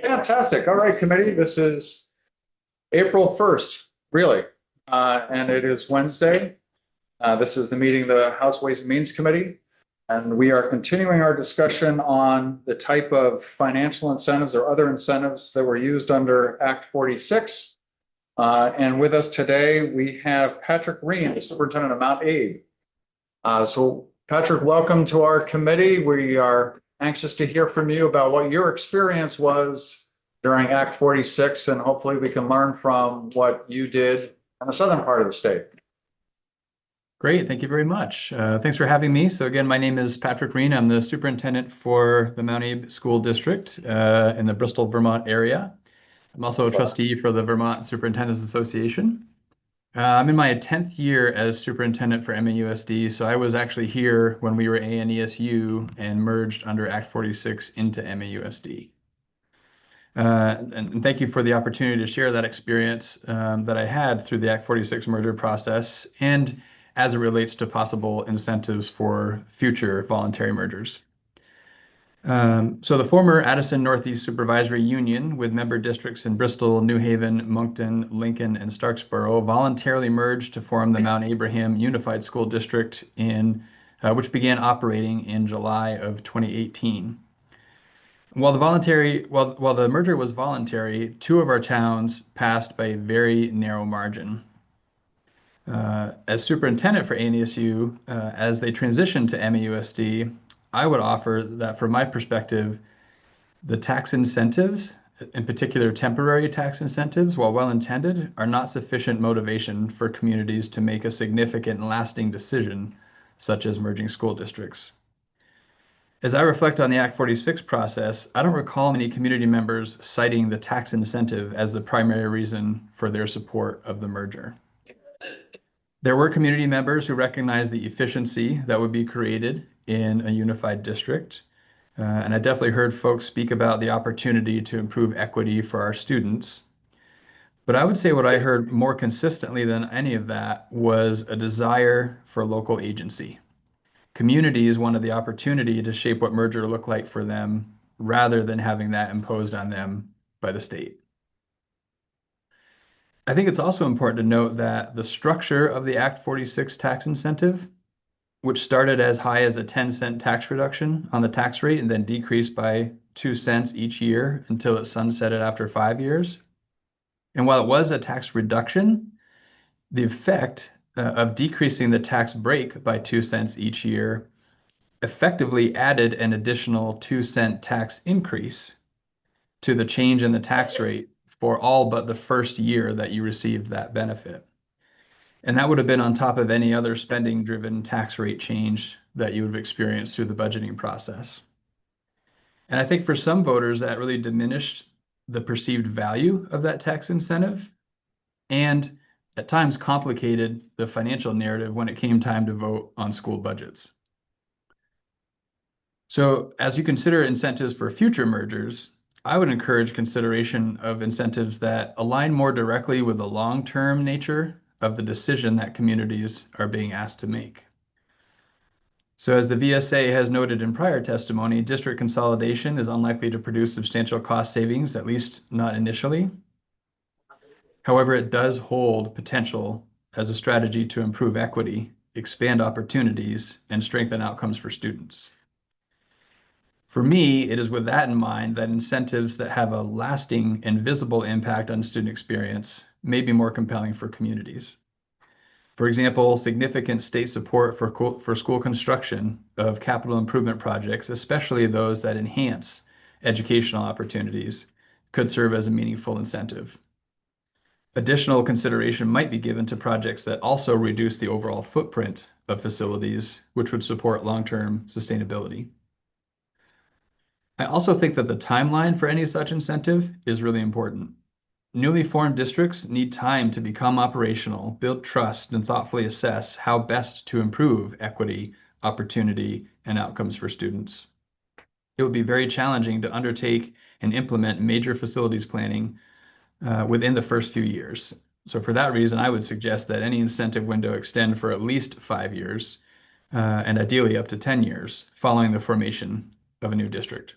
Fantastic. All right, committee, this is April 1st, really. And it is Wednesday. This is the meeting of the House Ways and Means Committee. And we are continuing our discussion on the type of financial incentives or other incentives that were used under Act 46. And with us today, we have Patrick Reen, the Superintendent of Mount Abe. So Patrick, welcome to our committee. We are anxious to hear from you about what your experience was during Act 46, and hopefully we can learn from what you did in the southern part of the state. Great, thank you very much. Thanks for having me. So again, my name is Patrick Reen. I'm the superintendent for the Mount Abe School District in the Bristol, Vermont area. I'm also a trustee for the Vermont Superintendents Association. I'm in my 10th year as superintendent for MAUSD, so I was actually here when we were ANESU and merged under Act 46 into MAUSD. And thank you for the opportunity to share that experience that I had through the Act 46 merger process and as it relates to possible incentives for future voluntary mergers. So the former Addison Northeast Supervisory Union with member districts in Bristol, New Haven, Moncton, Lincoln, and Starksboro voluntarily merged to form the Mount Abraham Unified School District which began operating in July of 2018. While the merger was voluntary, two of our towns passed by a very narrow margin. As superintendent for ANESU, as they transitioned to MAUSD, I would offer that from my perspective, the tax incentives, in particular temporary tax incentives, while well-intended, are not sufficient motivation for communities to make a significant and lasting decision, such as merging school districts. As I reflect on the Act 46 process, I don't recall many community members citing the tax incentive as the primary reason for their support of the merger. There were community members who recognized the efficiency that would be created in a unified district. And I definitely heard folks speak about the opportunity to improve equity for our students. But I would say what I heard more consistently than any of that was a desire for local agency. Communities wanted the opportunity to shape what merger looked like for them rather than having that imposed on them by the state. I think it's also important to note that the structure of the Act 46 tax incentive, which started as high as a 10-cent tax reduction on the tax rate and then decreased by 2 cents each year until it sunsetted after 5 years. And while it was a tax reduction, the effect of decreasing the tax break by 2 cents each year effectively added an additional 2-cent tax increase to the change in the tax rate for all but the first year that you received that benefit. And that would have been on top of any other spending-driven tax rate change that you would have experienced through the budgeting process. And I think for some voters, that really diminished the perceived value of that tax incentive and at times complicated the financial narrative when it came time to vote on school budgets. So as you consider incentives for future mergers, I would encourage consideration of incentives that align more directly with the long-term nature of the decision that communities are being asked to make. So as the VSA has noted in prior testimony, district consolidation is unlikely to produce substantial cost savings, at least not initially. However, it does hold potential as a strategy to improve equity, expand opportunities, and strengthen outcomes for students. For me, it is with that in mind that incentives that have a lasting and visible impact on student experience may be more compelling for communities. For example, significant state support for school construction of capital improvement projects, especially those that enhance educational opportunities, could serve as a meaningful incentive. Additional consideration might be given to projects that also reduce the overall footprint of facilities, which would support long-term sustainability. I also think that the timeline for any such incentive is really important. Newly formed districts need time to become operational, build trust, and thoughtfully assess how best to improve equity, opportunity, and outcomes for students. It would be very challenging to undertake and implement major facilities planning within the first few years. So for that reason, I would suggest that any incentive window extend for at least 5 years, and ideally up to 10 years following the formation of a new district.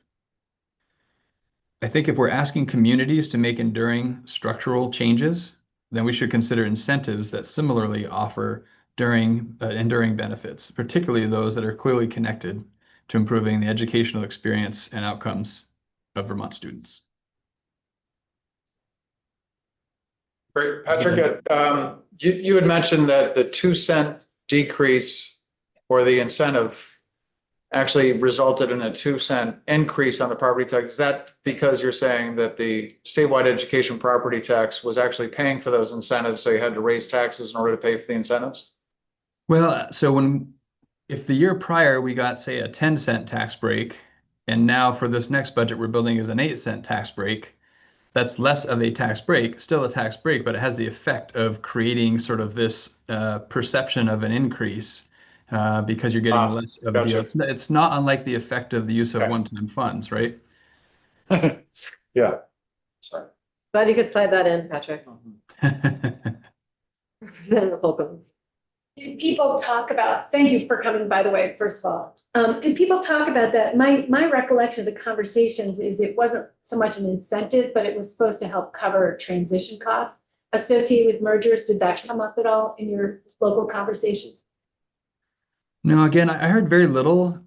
I think if we're asking communities to make enduring structural changes, then we should consider incentives that similarly offer enduring benefits, particularly those that are clearly connected to improving the educational experience and outcomes of Vermont students. Great. Patrick, you had mentioned that the 2-cent decrease for the incentive actually resulted in a 2-cent increase on the property tax. Is that because you're saying that the statewide education property tax was actually paying for those incentives, so you had to raise taxes in order to pay for the incentives? Well, so if the year prior we got, say, a 10-cent tax break, and now for this next budget we're building is an 8-cent tax break, that's less of a tax break, still a tax break, but it has the effect of creating sort of this perception of an increase because you're getting less of a deal. It's not unlike the effect of the use of one-time funds, right? Yeah. Sorry. Glad you could slide that in, Patrick. Representative Holcomb. Did people talk about, thank you for coming, by the way, first of all. Did people talk about that? My recollection of the conversations is it wasn't so much an incentive, but it was supposed to help cover transition costs associated with mergers. Did that come up at all in your local conversations? No, again, I heard very little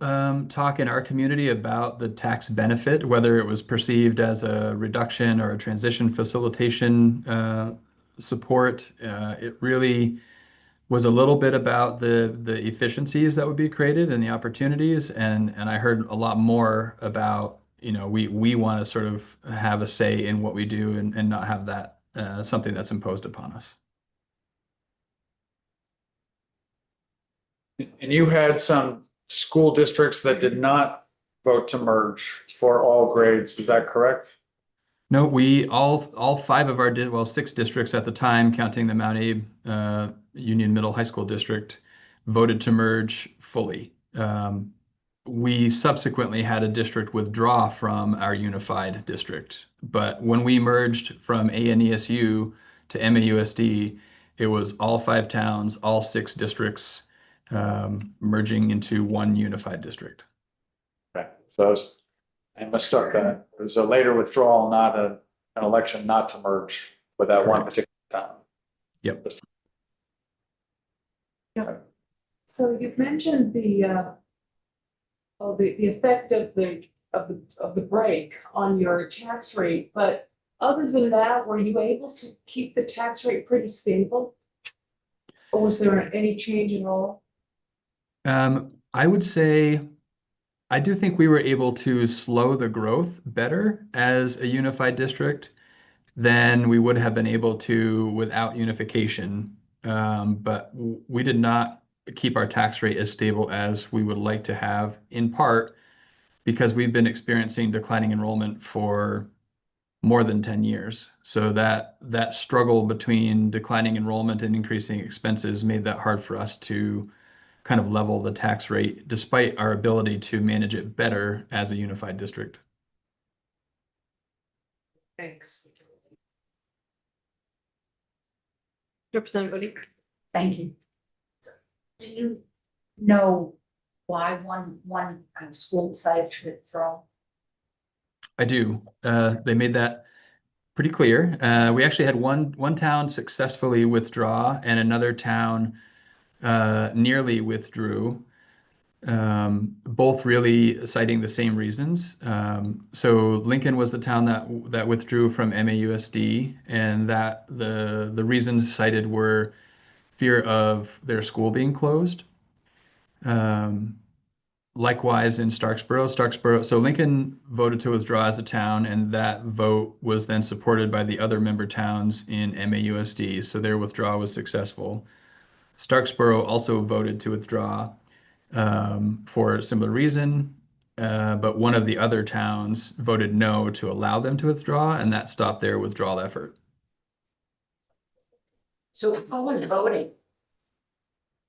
talk in our community about the tax benefit, whether it was perceived as a reduction or a transition facilitation support. It really was a little bit about the efficiencies that would be created and the opportunities, and I heard a lot more about, we want to sort of have a say in what we do and not have that something that's imposed upon us. And you had some school districts that did not vote to merge for all grades, is that correct? No, we all 5 of our 6 districts at the time, counting the Mount Abe Union Middle High School District, voted to merge fully. We subsequently had a district withdraw from our unified district, but when we merged from ANESU to MAUSD, it was all 5 towns, all 6 districts merging into one unified district. Okay, so I mistook that. It was a later withdrawal, not an election not to merge with that one particular town. Yep. So you've mentioned the effect of the break on your tax rate, but other than that, were you able to keep the tax rate pretty stable? Or was there any change at all? I would say I do think we were able to slow the growth better as a unified district than we would have been able to without unification. But we did not keep our tax rate as stable as we would like to have, in part because we've been experiencing declining enrollment for more than 10 years. So that struggle between declining enrollment and increasing expenses made that hard for us to kind of level the tax rate, despite our ability to manage it better as a unified district. Thanks. Representative Bodie. Thank you. Do you know why one school decided to withdraw? I do. They made that pretty clear. We actually had one town successfully withdraw and another town nearly withdrew, both really citing the same reasons. So Lincoln was the town that withdrew from MAUSD, and that the reasons cited were fear of their school being closed. Likewise in Starksboro, so Lincoln voted to withdraw as a town, and that vote was then supported by the other member towns in MAUSD, so their withdrawal was successful. Starksboro also voted to withdraw for a similar reason, but one of the other towns voted no to allow them to withdraw, and that stopped their withdrawal effort. So who was voting?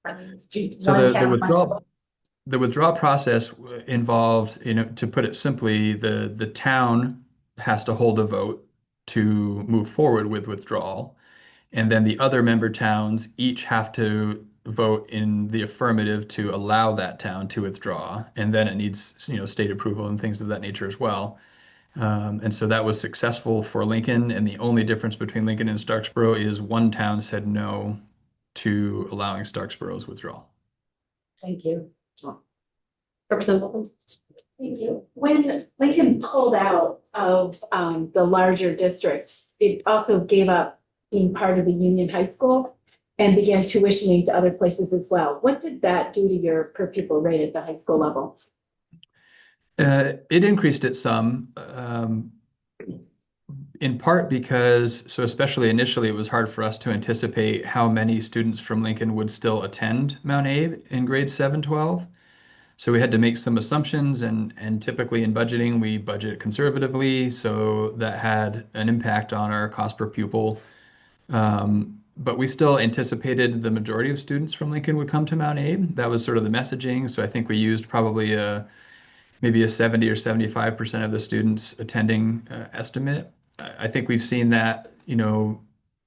I mean, So one the town- withdrawal process involved, to put it simply, the town has to hold a vote to move forward with withdrawal. And then the other member towns each have to vote in the affirmative to allow that town to withdraw, and then it needs, state approval and things of that nature as well. And so that was successful for Lincoln, and the only difference between Lincoln and Starksboro is one town said no to allowing Starksboro's withdrawal. Thank you. Representative Wilkins? Thank you. When Lincoln pulled out of the larger district, it also gave up being part of the Union High School and began tuitioning to other places as well. What did that do to your per pupil rate at the high school level? It increased it some, in part because, so especially initially, it was hard for us to anticipate how many students from Lincoln would still attend Mount Abe in grades 7-12. So we had to make some assumptions, and typically in budgeting, we budget conservatively. So that had an impact on our cost per pupil. But we still anticipated the majority of students from Lincoln would come to Mount Abe. That was sort of the messaging. So I think we used probably maybe a 70 or 75% of the students attending estimate. I think we've seen that,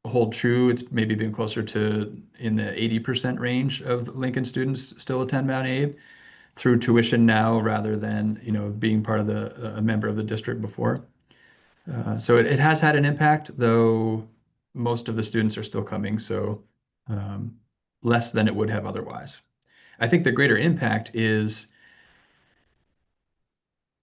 hold true. It's maybe been closer to in the 80% range of Lincoln students still attend Mount Abe through tuition now, rather than, being part of a member of the district before. So it has had an impact, though most of the students are still coming, so less than it would have otherwise. I think the greater impact is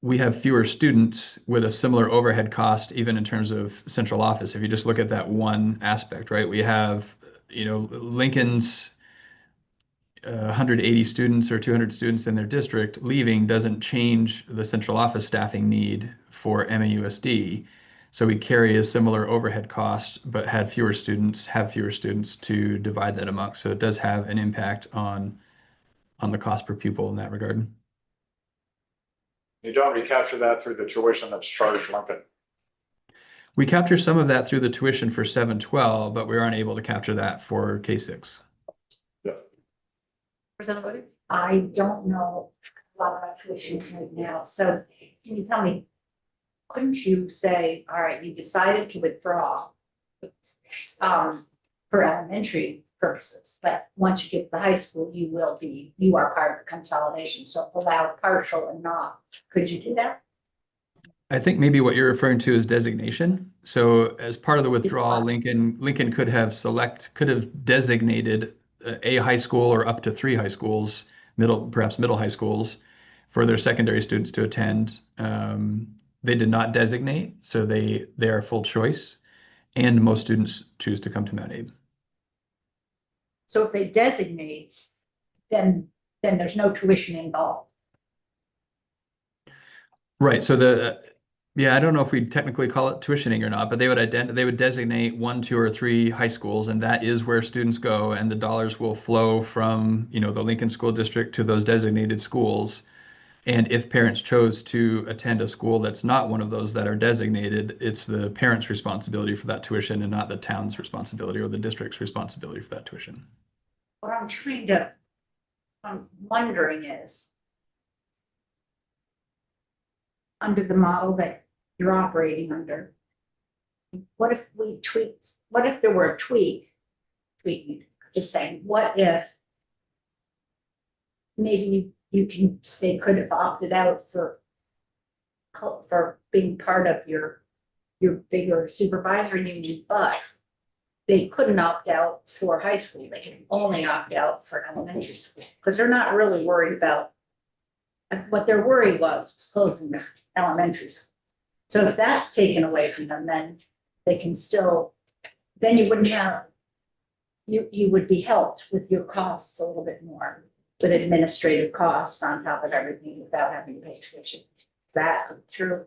we have fewer students with a similar overhead cost, even in terms of central office. If you just look at that one aspect, right? We have, Lincoln's 180 students or 200 students in their district leaving doesn't change the central office staffing need for MAUSD. So we carry a similar overhead cost, but have fewer students to divide that amongst. So it does have an impact on the cost per pupil in that regard. You don't recapture that through the tuition that's charged Lincoln. We capture some of that through the tuition for 7-12, but we aren't able to capture that for K-6. Representative Bodie? I don't know a lot about tuition right now, so can you tell me, couldn't you say, all right, you decided to withdraw for elementary purposes, but once you get to the high school, you are part of the consolidation, so allow partial and not, could you do that? I think maybe what you're referring to is designation. So as part of the withdrawal, Lincoln could have designated a high school or up to 3 high schools, perhaps middle high schools, for their secondary students to attend. They did not designate, so they are full choice, and most students choose to come to Mount Abe. So if they designate, then there's no tuition involved. Right. So I don't know if we'd technically call it tuitioning or not, but they would designate 1, 2, or 3 high schools, and that is where students go, and the dollars will flow from, the Lincoln School District to those designated schools. And if parents chose to attend a school that's not one of those that are designated, it's the parent's responsibility for that tuition and not the town's responsibility or the district's responsibility for that tuition. What I'm wondering is, under the model that you're operating under, what if there were a tweaking, just saying, what if maybe they could have opted out for being part of your bigger supervisory union, but they couldn't opt out for high school. They can only opt out for elementary school because they're not really worried about what their worry was closing the elementary school. So if that's taken away from them, then they can still, then you wouldn't have, you would be helped with your costs a little bit more, with administrative costs on top of everything without having to pay tuition. Is that true?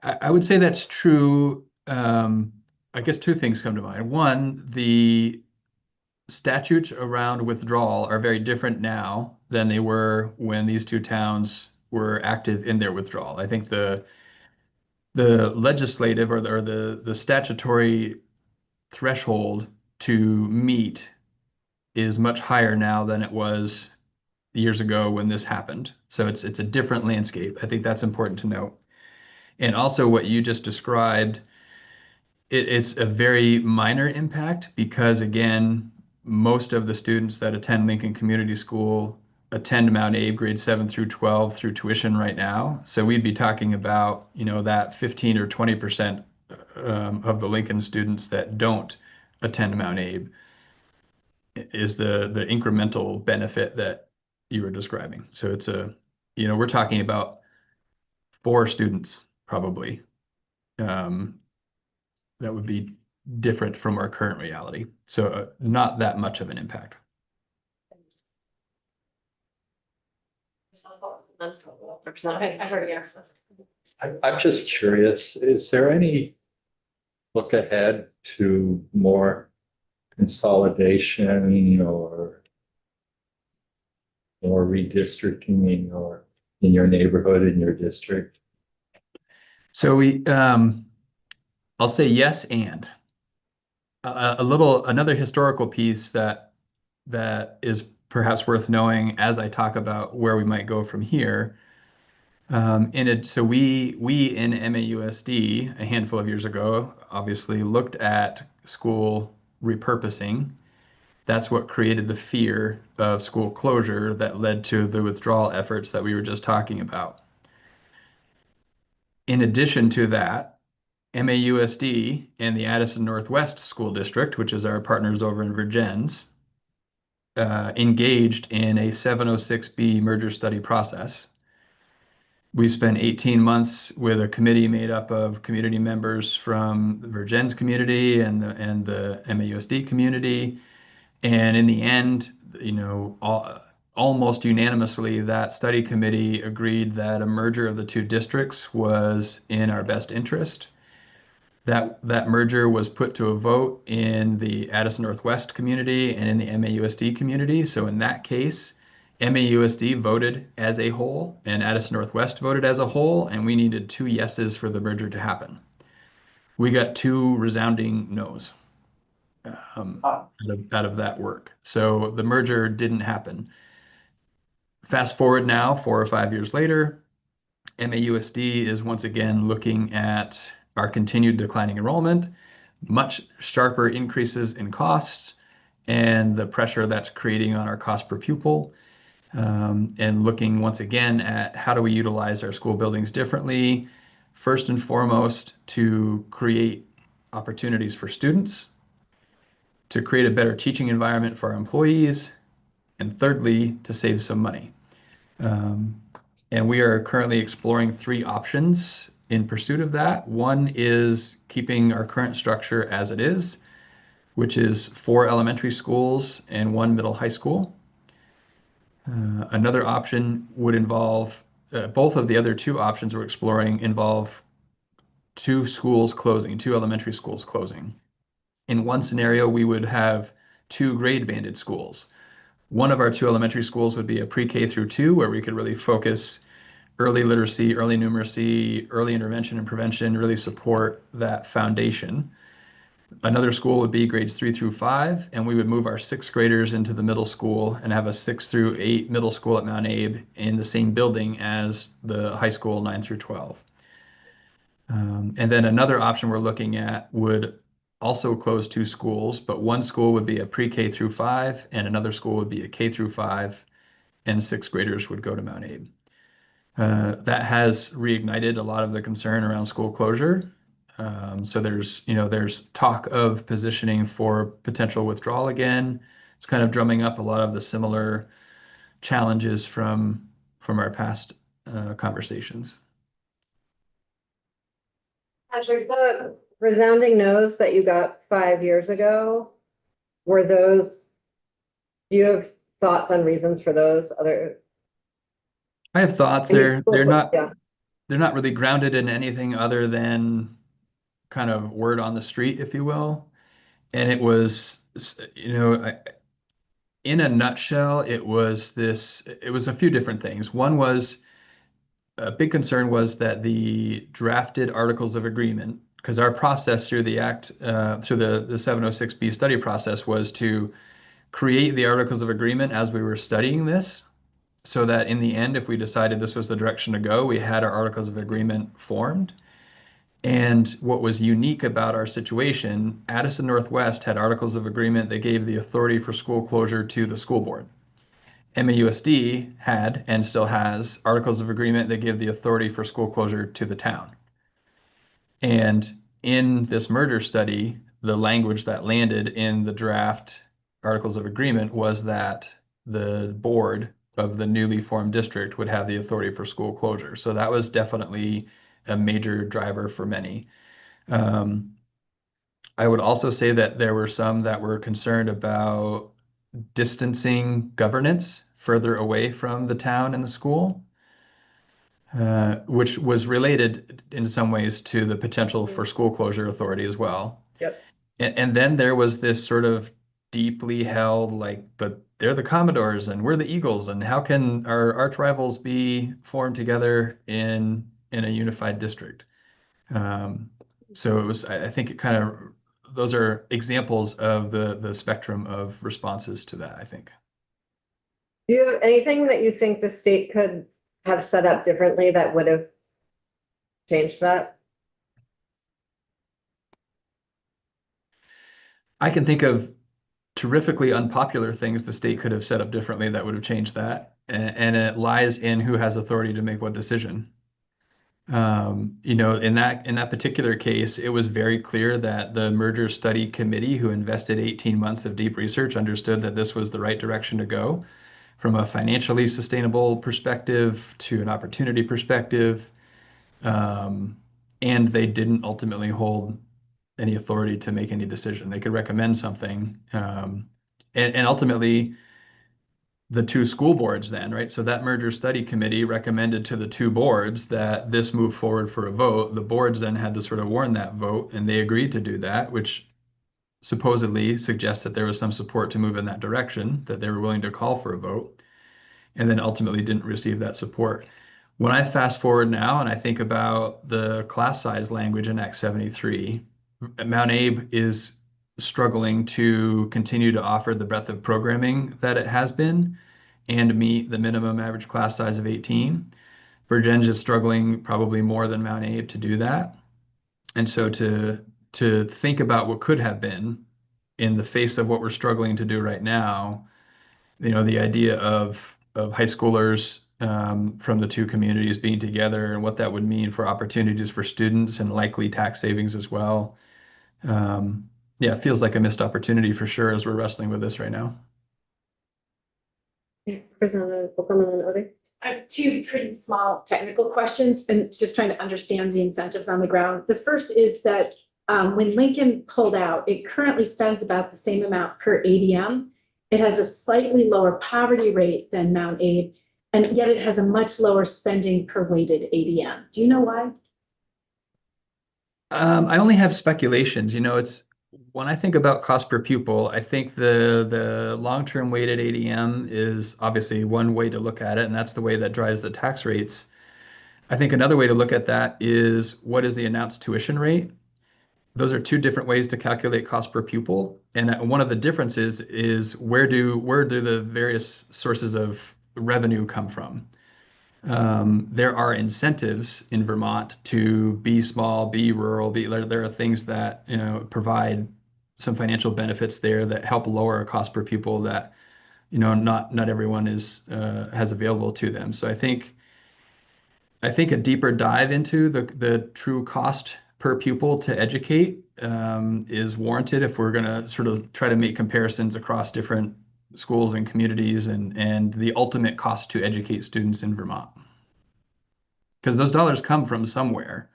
I would say that's true. I guess 2 things come to mind. One, the statutes around withdrawal are very different now than they were when these 2 towns were active in their withdrawal. I think the legislative or the statutory threshold to meet is much higher now than it was years ago when this happened. So it's a different landscape. I think that's important to note. And also what you just described, it's a very minor impact because, again, most of the students that attend Lincoln Community School attend Mount Abe grade 7 through 12 through tuition right now. So we'd be talking about, that 15 or 20% of the Lincoln students that don't attend Mount Abe is the incremental benefit that you were describing. So it's we're talking about 4 students probably that would be different from our current reality. So not that much of an impact. Okay, I heard yes. I'm just curious, is there any look ahead to more consolidation or more redistricting or in your neighborhood, in your district? So I'll say yes, and another historical piece that is perhaps worth knowing as I talk about where we might go from here. So we in MAUSD a handful of years ago obviously looked at school repurposing. That's what created the fear of school closure that led to the withdrawal efforts that we were just talking about. In addition to that, MAUSD and the Addison Northwest School District, which is our partners over in Vergennes, engaged in a 706B merger study process. We spent 18 months with a committee made up of community members from the Vergennes community and the MAUSD community. And in the end, almost unanimously, that study committee agreed that a merger of the 2 districts was in our best interest. That merger was put to a vote in the Addison Northwest community and in the MAUSD community. So in that case, MAUSD voted as a whole and Addison Northwest voted as a whole, and we needed 2 yeses for the merger to happen. We got 2 resounding no's out of that work. So the merger didn't happen. Fast forward now, 4 or 5 years later, MAUSD is once again looking at our continued declining enrollment, much sharper increases in costs, and the pressure that's creating on our cost per pupil, and looking once again at how do we utilize our school buildings differently, first and foremost to create opportunities for students, to create a better teaching environment for our employees, and thirdly, to save some money. And we are currently exploring 3 options in pursuit of that. One is keeping our current structure as it is, which is 4 elementary schools and 1 middle high school. Another option would involve, both of the other 2 options we're exploring involve 2 schools closing, 2 elementary schools closing. In one scenario, we would have 2 grade-banded schools. One of our 2 elementary schools would be a pre-K through 2, where we could really focus early literacy, early numeracy, early intervention and prevention, really support that foundation. Another school would be grades 3 through 5, and we would move our 6th graders into the middle school and have a 6 through 8 middle school at Mount Abe in the same building as the high school 9 through 12. And then another option we're looking at would also close 2 schools, but one school would be a pre-K through 5 and another school would be a K through 5, and 6th graders would go to Mount Abe. That has reignited a lot of the concern around school closure. So there's talk of positioning for potential withdrawal again. It's kind of drumming up a lot of the similar challenges from our past conversations. Patrick, the resounding no's that you got 5 years ago, were those, do you have thoughts on reasons for those other? I have thoughts. Yeah. They're not really grounded in anything other than kind of word on the street, if you will. And it was, in a nutshell, it was a few different things. One was, a big concern was that the drafted articles of agreement, because our process through the Act, through the 706B study process was to create the articles of agreement as we were studying this, so that in the end, if we decided this was the direction to go, we had our articles of agreement formed. And what was unique about our situation, Addison Northwest had articles of agreement that gave the authority for school closure to the school board. MAUSD had and still has articles of agreement that give the authority for school closure to the town. And in this merger study, the language that landed in the draft articles of agreement was that the board of the newly formed district would have the authority for school closure. So that was definitely a major driver for many. I would also say that there were some that were concerned about distancing governance further away from the town and the school, which was related in some ways to the potential for school closure authority as well. Yep. And then there was this sort of deeply held, like, but they're the Commodores and we're the Eagles, and how can our arch rivals be formed together in a unified district? So it was, I think it kind of, those are examples of the spectrum of responses to that, I think. Do you have anything that you think the state could have set up differently that would have changed that? I can think of terrifically unpopular things the state could have set up differently that would have changed that. And it lies in who has authority to make what decision. You know, in that particular case, it was very clear that the merger study committee, who invested 18 months of deep research, understood that this was the right direction to go from a financially sustainable perspective to an opportunity perspective. And they didn't ultimately hold any authority to make any decision. They could recommend something. And ultimately, the two school boards then, right? So that merger study committee recommended to the two boards that this move forward for a vote. The boards then had to sort of warn that vote, and they agreed to do that, which supposedly suggests that there was some support to move in that direction, that they were willing to call for a vote, and then ultimately didn't receive that support. When I fast forward now and I think about the class size language in Act 73, Mount Abe is struggling to continue to offer the breadth of programming that it has been and meet the minimum average class size of 18. Virginia is struggling probably more than Mount Abe to do that. And so to think about what could have been in the face of what we're struggling to do right now, you know, the idea of high schoolers from the two communities being together and what that would mean for opportunities for students and likely tax savings as well. Yeah, it feels like a missed opportunity for sure as we're wrestling with this right now. Representative Wilkerman and Odie? I have two pretty small technical questions and just trying to understand the incentives on the ground. The first is that when Lincoln pulled out, it currently spends about the same amount per ADM. It has a slightly lower poverty rate than Mount Abe, and yet it has a much lower spending per weighted ADM. Do you know why? I only have speculations. You know, it's when I think about cost per pupil, I think the long-term weighted ADM is obviously one way to look at it, and that's the way that drives the tax rates. I think another way to look at that is what is the announced tuition rate? Those are two different ways to calculate cost per pupil. And one of the differences is where do the various sources of revenue come from? There are incentives in Vermont to be small, be rural, there are things that, you know, provide some financial benefits there that help lower a cost per pupil that, you know, not everyone has available to them. So I think a deeper dive into the true cost per pupil to educate is warranted if we're going to sort of try to make comparisons across different schools and communities and the ultimate cost to educate students in Vermont. Because those dollars come from somewhere,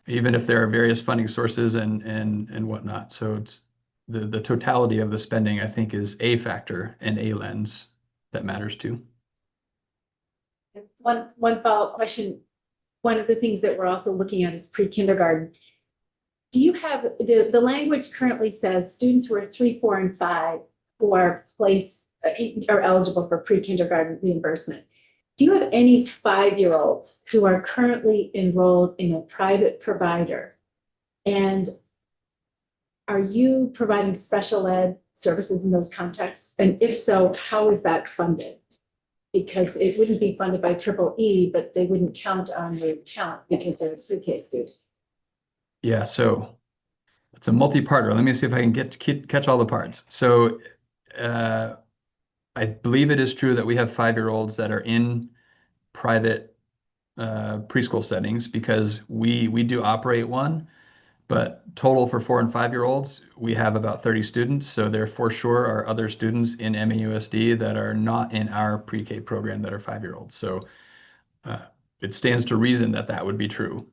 even if there are various funding sources and whatnot. So it's the totality of the spending, I think, is a factor and a lens that matters too. One follow-up question. One of the things that we're also looking at is pre-kindergarten. Do you have, the language currently says students who are 3, 4, and 5 who are eligible for pre-kindergarten reimbursement. Do you have any 5-year-olds who are currently enrolled in a private provider? And are you providing special ed services in those contexts? And if so, how is that funded? Because it wouldn't be funded by Triple E, but they wouldn't count on your account because they're a pre-K student. Yeah, so it's a multi-parter. Let me see if I can catch all the parts. So uh, I believe it is true that we have 5-year-olds that are in private preschool settings because we do operate one, but total for 4 and 5-year-olds, we have about 30 students. So there for sure are other students in MAUSD that are not in our pre-K program that are 5-year-olds. So uh, it stands to reason that that would be true.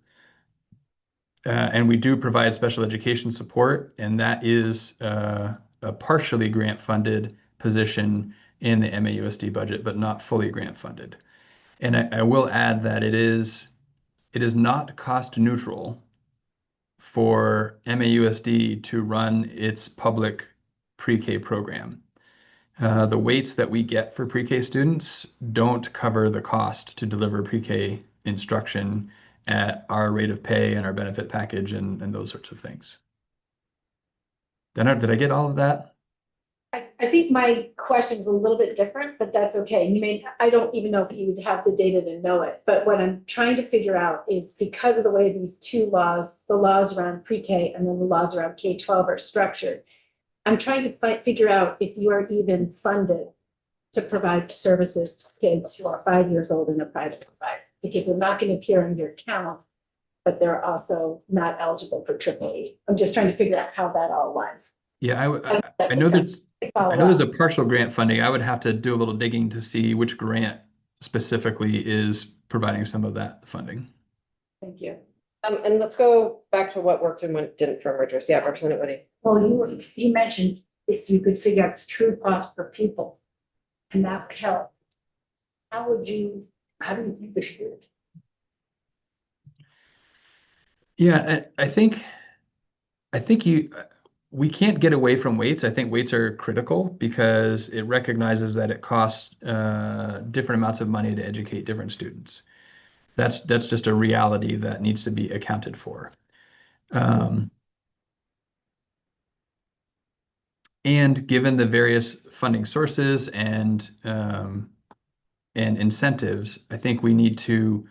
And we do provide special education support, and that is a partially grant-funded position in the MAUSD budget, but not fully grant-funded. And I will add that it is not cost neutral for MAUSD to run its public pre-K program. The weights that we get for pre-K students don't cover the cost to deliver pre-K instruction at our rate of pay and our benefit package and those sorts of things. Did I get all of that? I think my question is a little bit different, but that's okay. I don't even know if you would have the data to know it, but what I'm trying to figure out is because of the way these two laws, the laws around pre-K and then the laws around K-12 are structured, I'm trying to figure out if you are even funded to provide services to kids who are 5 years old in a private provider, because they're not going to appear in your count, but they're also not eligible for AAA. I'm just trying to figure out how that all aligns. Yeah, I know there's a partial grant funding. I would have to do a little digging to see which grant specifically is providing some of that funding. Thank you. And let's go back to what worked and what didn't for mergers. Yeah, Representative Woody. Well, you mentioned if you could figure out the true cost per pupil, and that would help. How do you think we should do it? Yeah, I think we can't get away from weights. I think weights are critical because it recognizes that it costs different amounts of money to educate different students. That's just a reality that needs to be accounted for. And given the various funding sources and incentives, I think we need to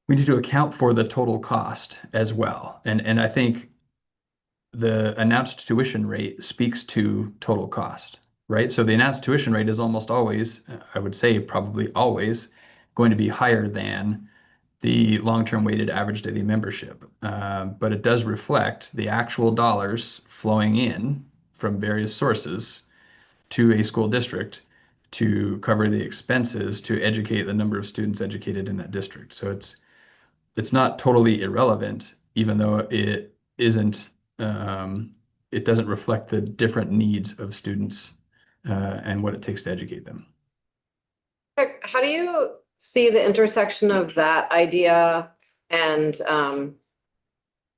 account for the total cost as well. And I think the announced tuition rate speaks to total cost, right? So the announced tuition rate is almost always, I would say probably always, going to be higher than the long-term weighted average daily membership. But it does reflect the actual dollars flowing in from various sources to a school district to cover the expenses to educate the number of students educated in that district. So it's not totally irrelevant, even though it isn't, it doesn't reflect the different needs of students and what it takes to educate them. How do you see the intersection of that idea and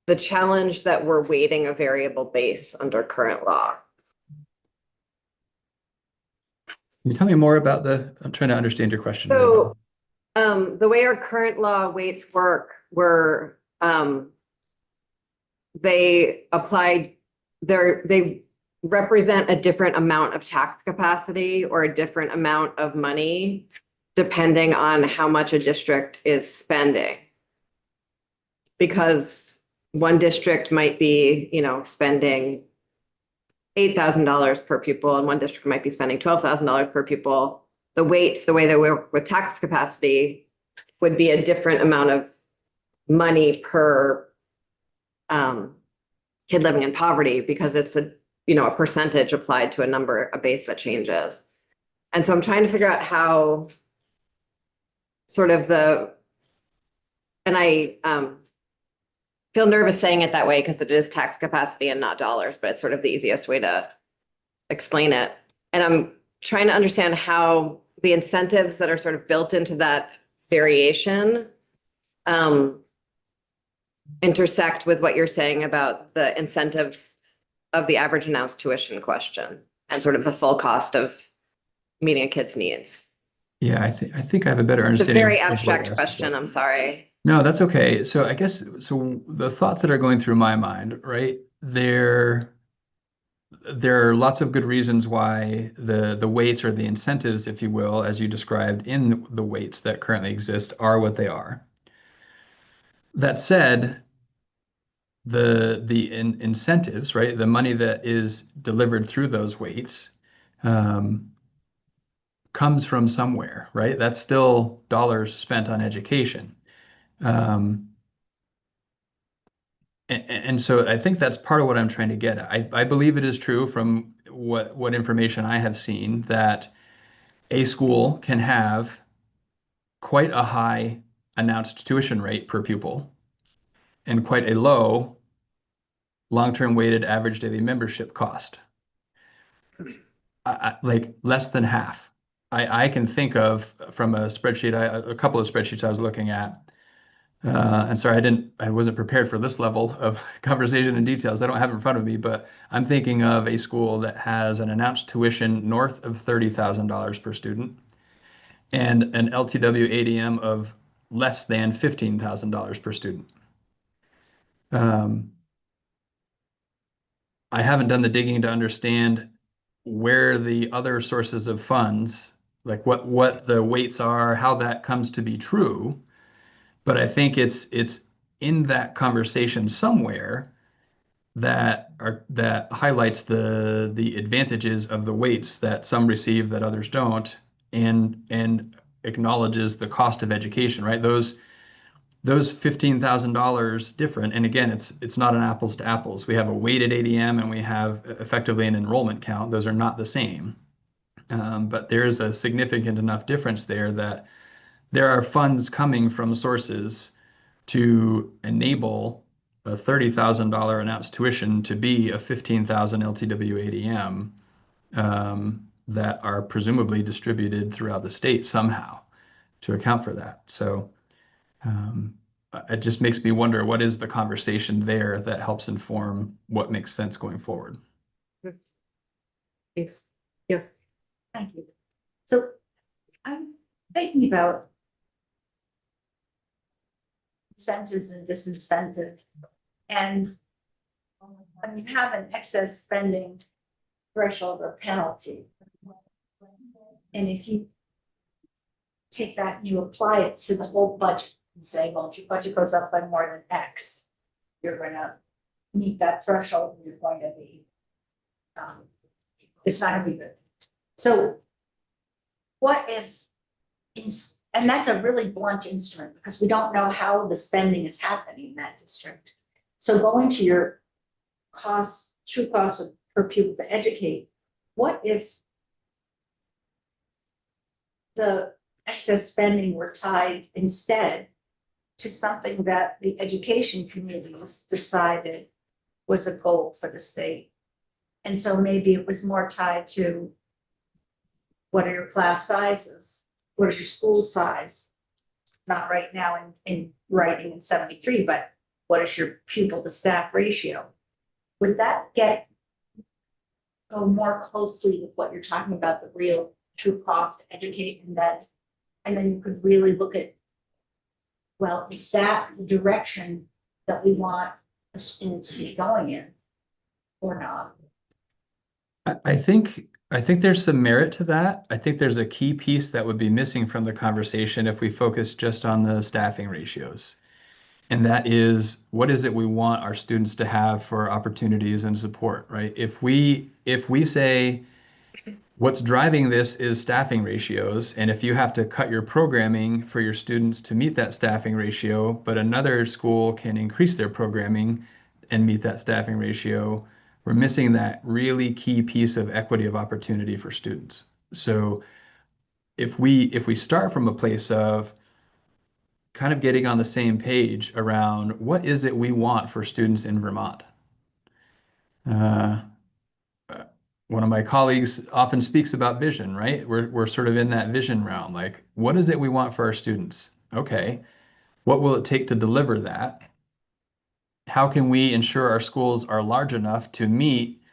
the challenge that we're weighting a variable base under current law? Can you tell me more about I'm trying to understand your question. So the way our current law weights work, they represent a different amount of tax capacity or a different amount of money depending on how much a district is spending. Because one district might be, spending $8,000 per pupil and one district might be spending $12,000 per pupil. The weights, the way they work with tax capacity would be a different amount of money per kid living in poverty because it's a percentage applied to a base that changes. And so I'm trying to figure out how sort of and I feel nervous saying it that way because it is tax capacity and not dollars, but it's sort of the easiest way to explain it. And I'm trying to understand how the incentives that are sort of built into that variation intersect with what you're saying about the incentives of the average announced tuition question and sort of the full cost of meeting a kid's needs. Yeah, I think I have a better It's a understanding. very abstract question. I'm sorry. No, that's okay. So I guess the thoughts that are going through my mind, right? There are lots of good reasons why the weights or the incentives, if you will, as you described in the weights that currently exist, are what they are. That said, incentives, right? The money that is delivered through those weights comes from somewhere, right? That's still dollars spent on education. And so I think that's part of what I'm trying to get at. I believe it is true from what information I have seen that a school can have quite a high announced tuition rate per pupil and quite a low long-term weighted average daily membership cost. Like less than half. I can think of from a spreadsheet, a couple of spreadsheets I was looking at. And sorry, I wasn't prepared for this level of conversation and details. I don't have it in front of me, but I'm thinking of a school that has an announced tuition north of $30,000 per student and an LTW ADM of less than $15,000 per student. I haven't done the digging to understand where the other sources of funds, like what the weights are, how that comes to be true. But I think it's in that conversation somewhere that highlights the advantages of the weights that some receive that others don't, and acknowledges the cost of education, right? Those $15,000 different, and again, it's not an apples to apples. We have a weighted ADM and we have effectively an enrollment count. Those are not the same, but there is a significant enough difference there that there are funds coming from sources to enable a $30,000 announced tuition to be a 15,000 LTW ADM that are presumably distributed throughout the state somehow to account for that. So it just makes me wonder, what is the conversation there that helps inform what makes sense going forward? Thanks. Thank you. So I'm thinking about incentives and disincentives. And when you have an excess spending threshold or penalty, and if you take that and you apply it to the whole budget and say, well, if your budget goes up by more than X, you're going to meet that threshold and you're going to be, it's not going to be good. So what if, and that's a really blunt instrument because we don't know how the spending is happening in that district. So going to your cost, true cost per pupil to educate, what if the excess spending were tied instead to something that the education committee decided was a goal for the state? And so maybe it was more tied to what are your class sizes? What is your school size? Not right now in writing in 73, but what is your pupil to staff ratio? Would that go more closely with what you're talking about, the real true cost to educate, and then you could really look at, well, is that the direction that we want the school to be going in or not? I think there's some merit to that. I think there's a key piece that would be missing from the conversation if we focus just on the staffing ratios. And that is, what is it we want our students to have for opportunities and support, right? If we say what's driving this is staffing ratios, and if you have to cut your programming for your students to meet that staffing ratio, but another school can increase their programming and meet that staffing ratio, we're missing that really key piece of equity of opportunity for students. So if we start from a place of kind of getting on the same page around what is it we want for students in Vermont. One of my colleagues often speaks about vision, right? We're sort of in that vision realm. Like, what is it we want for our students? Okay, what will it take to deliver that? How can we ensure our schools are large enough to meet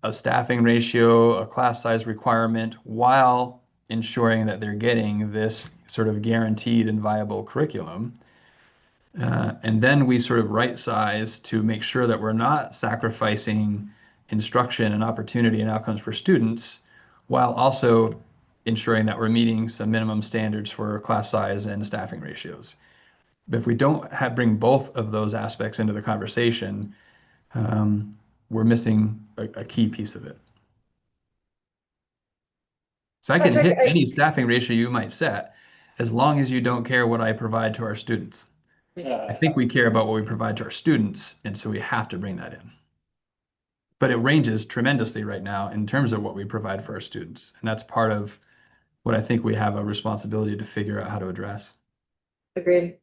a staffing ratio, a class size requirement, while ensuring that they're getting this sort of guaranteed and viable curriculum? And then we sort of right size to make sure that we're not sacrificing instruction and opportunity and outcomes for students, while also ensuring that we're meeting some minimum standards for class size and staffing ratios. If we don't bring both of those aspects into the conversation, we're missing a key piece of it. So I can Patrick, hit any staffing ratio you might set, as long as you don't care what I provide to our students. I think we care about what we provide to our students, and so we have to bring that in. But it ranges tremendously right now in terms of what we provide for our students. And that's part of what I think we have a responsibility to figure out how to address. Agreed.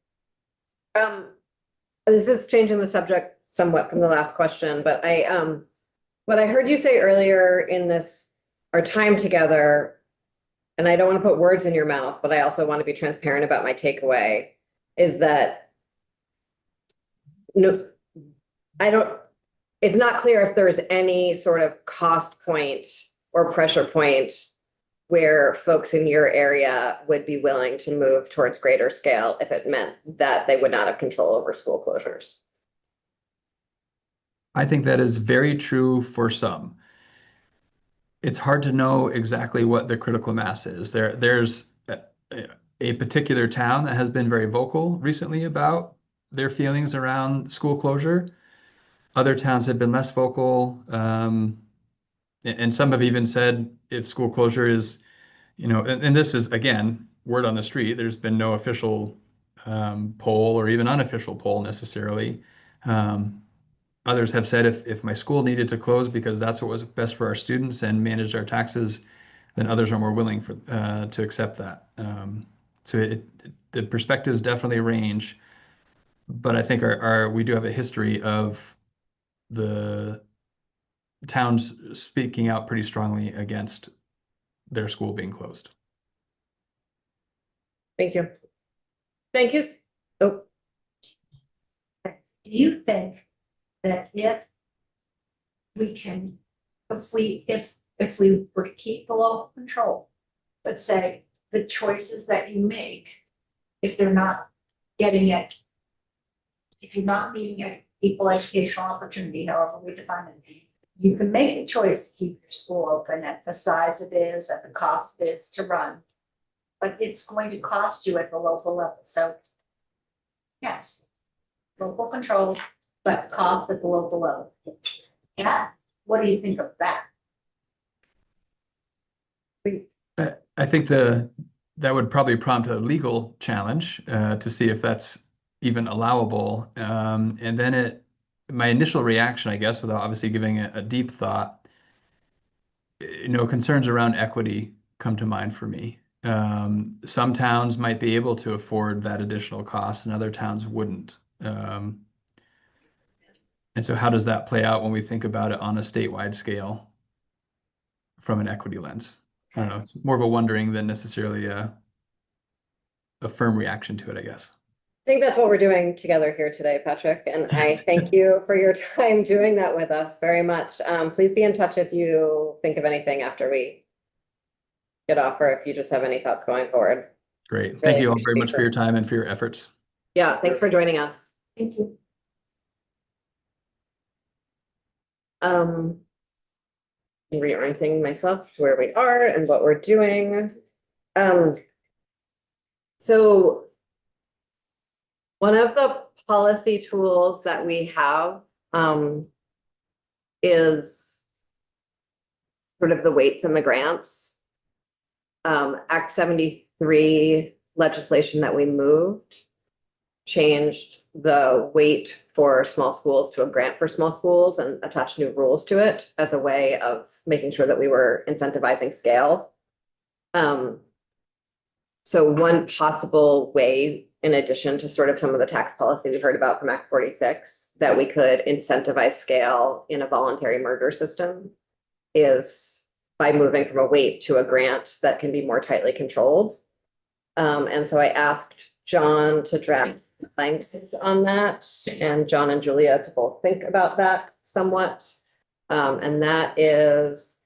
This is changing the subject somewhat from the last question, but what I heard you say earlier in this, our time together, and I don't want to put words in your mouth, but I also want to be transparent about my takeaway, is that no, it's not clear if there's any sort of cost point or pressure point where folks in your area would be willing to move towards greater scale if it meant that they would not have control over school closures. I think that is very true for some. It's hard to know exactly what the critical mass is. There's a particular town that has been very vocal recently about their feelings around school closure. Other towns have been less vocal. And some have even said if school closure is, and this is, again, word on the street, there's been no official poll or even unofficial poll necessarily. Others have said if my school needed to close because that's what was best for our students and managed our taxes, then others are more willing to accept that. So the perspectives definitely range, but I think we do have a history of the towns speaking out pretty strongly against their school being closed. Thank you. Thank you. Oh, Do you think that if we were to keep the local control, but say the choices that you make, if they're not getting it, if you're not meeting an equal educational opportunity, however we define it, you can make a choice to keep your school open at the size it is, at the cost it is to run, but it's going to cost you at the local level. So yes, local control, but cost at the local level. Yeah, what do you think of that? I think that would probably prompt a legal challenge to see if that's even allowable. And then my initial reaction, I guess, without obviously giving a deep thought, concerns around equity come to mind for me. Some towns might be able to afford that additional cost and other towns wouldn't. And so how does that play out when we think about it on a statewide scale from an equity lens? I don't know. It's more of a wondering than necessarily a firm reaction to it, I guess. I think that's what we're doing together here today, Patrick, and I thank you for your time doing that with us very much. Please be in touch if you think of anything after we get off, or if you just have any thoughts going forward. Great. Thank you all very much for your time and for your efforts. Yeah, thanks for joining us. Thank you. Reorienting myself to where we are and what we're doing. So one of the policy tools that we have is sort of the weights and the grants. Act 73 legislation that we moved changed the weight for small schools to a grant for small schools and attached new rules to it as a way of making sure that we were incentivizing scale. So one possible way, in addition to sort of some of the tax policy we heard about from Act 46, that we could incentivize scale in a voluntary merger system is by moving from a weight to a grant that can be more tightly controlled. And so I asked John to draft language on that, and John and Julia to both think about that somewhat. And that is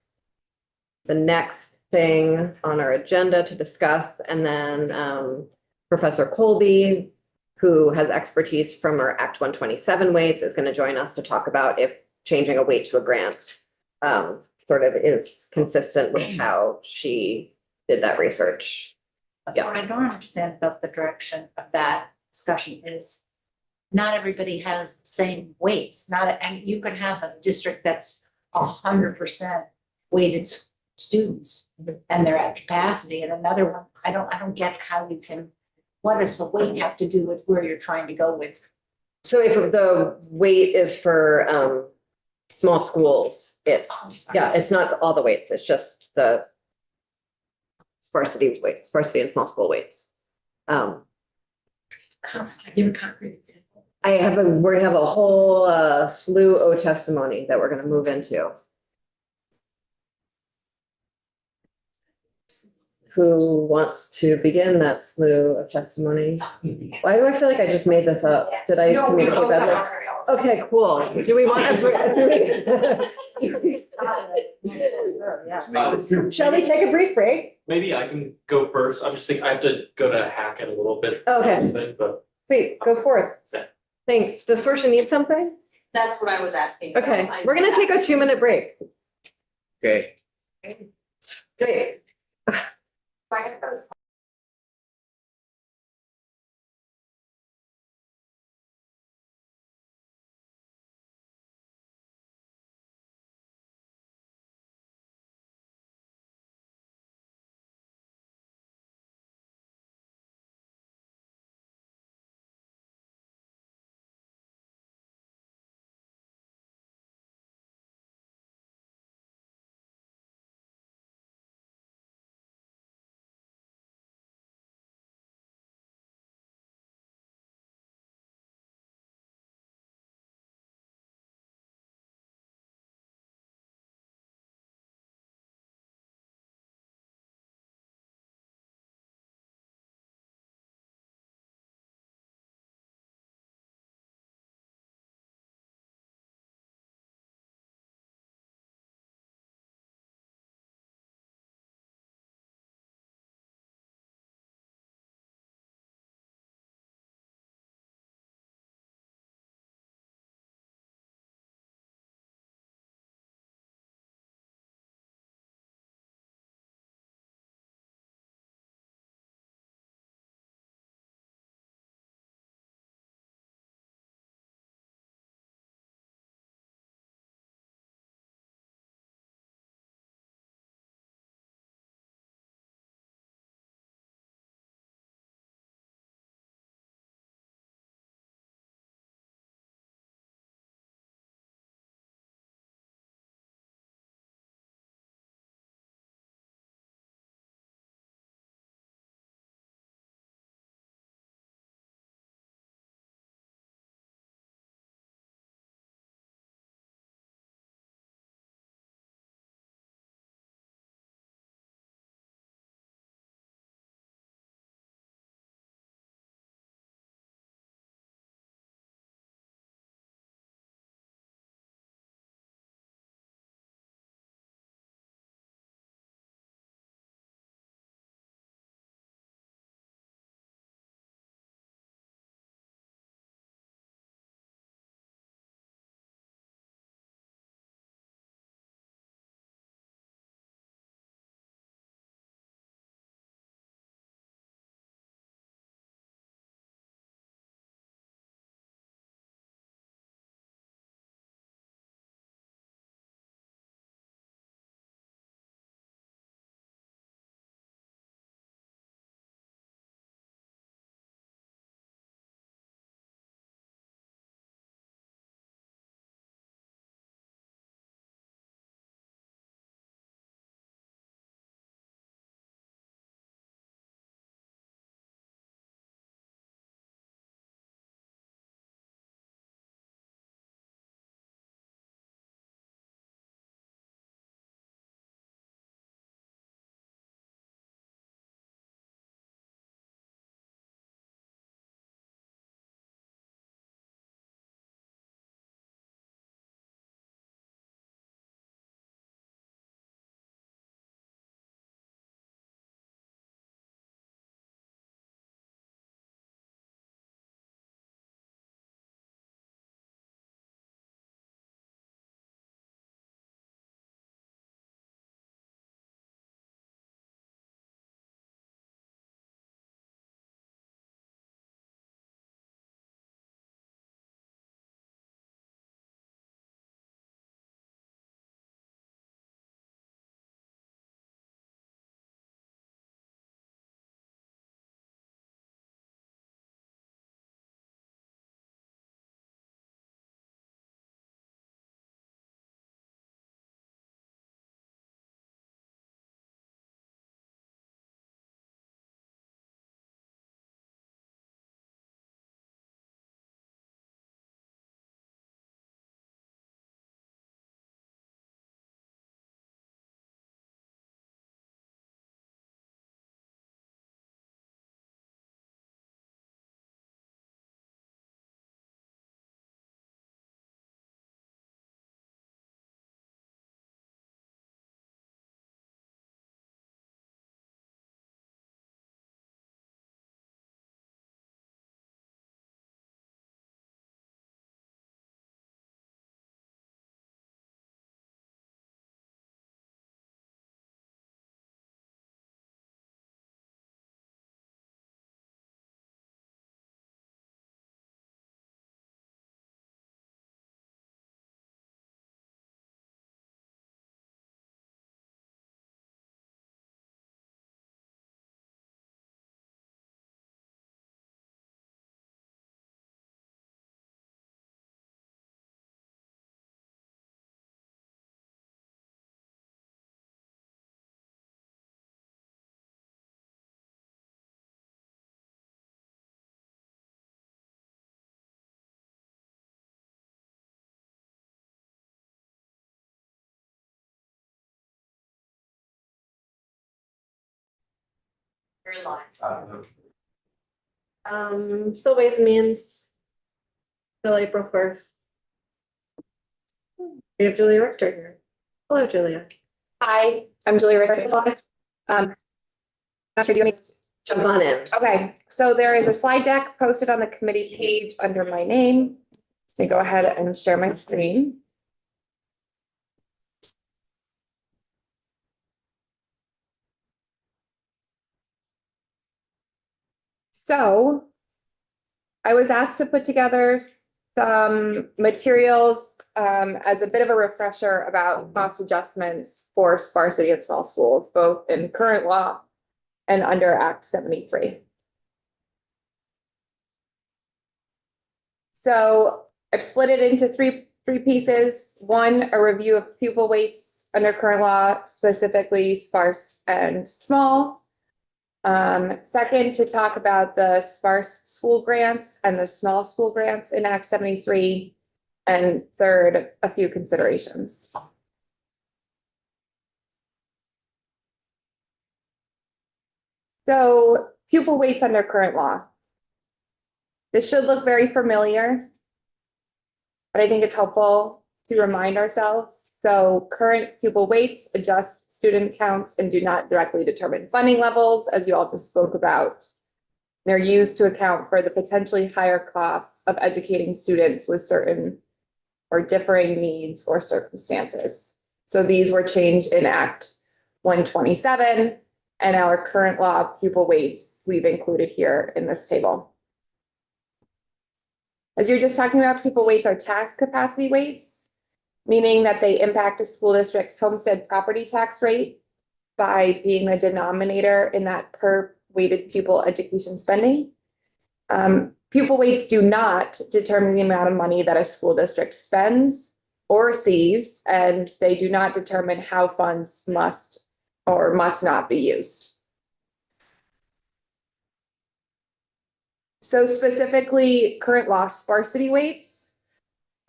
the next thing on our agenda to discuss. And then Professor Colby, who has expertise from our Act 127 weights, is going to join us to talk about if changing a weight to a grant sort of is consistent with how she did that research. What I don't understand about the direction of that discussion is not everybody has the same weights, and you could have a district that's 100% weighted students and they're at capacity, and another one, I don't get how you can, what does the weight have to do with where you're trying to go with? So if the weight is for small schools, it's not all the weights, it's just the sparsity weights, sparsity and small school weights. Give a concrete example. We're gonna have a whole slew of testimony that we're gonna move into. Who wants to begin that slew of testimony? Why do I feel like I just made this up? Did I No, we communicate both that? have well? Okay, cool. Do we want to? Shall we take a brief break? Maybe I can go first. I'm just thinking, I have to go to hack it a little bit. Okay. But Wait, go forth. Thanks. Does Sorcia need something? That's what I was asking. Okay, we're gonna take a 2-minute break. Okay. Great. Still Ways and Means. Till April 1st. We have Julia Richter here. Hello, Julia. Hi, I'm Julia Ricketts. Not sure you want me to- Jump on in. Okay, so there is a slide deck posted on the committee page under my name. Let me go ahead and share my screen. So I was asked to put together some materials as a bit of a refresher about cost adjustments for sparsity and small schools, both in current law and under Act 73. So I've split it into three pieces. One, a review of pupil weights under current law, specifically sparse and small. Second, to talk about the sparse school grants and the small school grants in Act 73. And third, a few considerations. So pupil weights under current law. This should look very familiar, but I think it's helpful to remind ourselves. So current pupil weights adjust student counts and do not directly determine funding levels, as you all just spoke about. They're used to account for the potentially higher costs of educating students with certain or differing needs or circumstances. So these were changed in Act 127, and our current law pupil weights we've included here in this table. As you're just talking about, pupil weights are tax capacity weights, meaning that they impact a school district's homestead property tax rate by being the denominator in that per weighted pupil education spending. Pupil weights do not determine the amount of money that a school district spends or receives, and they do not determine how funds must or must not be used. So specifically, current law sparsity weights.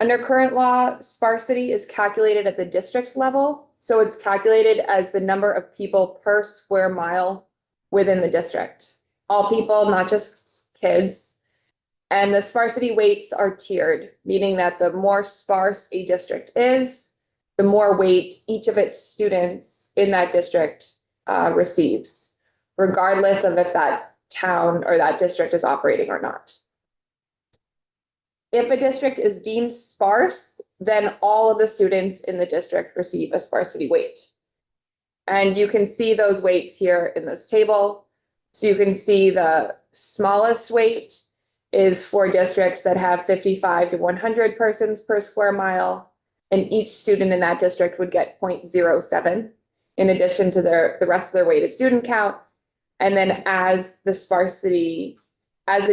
Under current law, sparsity is calculated at the district level. So it's calculated as the number of people per square mile within the district. All people, not just kids. And the sparsity weights are tiered, meaning that the more sparse a district is, the more weight each of its students in that district receives, regardless of if that town or that district is operating or not. If a district is deemed sparse, then all of the students in the district receive a sparsity weight. And you can see those weights here in this table. So you can see the smallest weight is for districts that have 55 to 100 persons per square mile, and each student in that district would get 0.07 in addition to the rest of their weighted student count. And then as the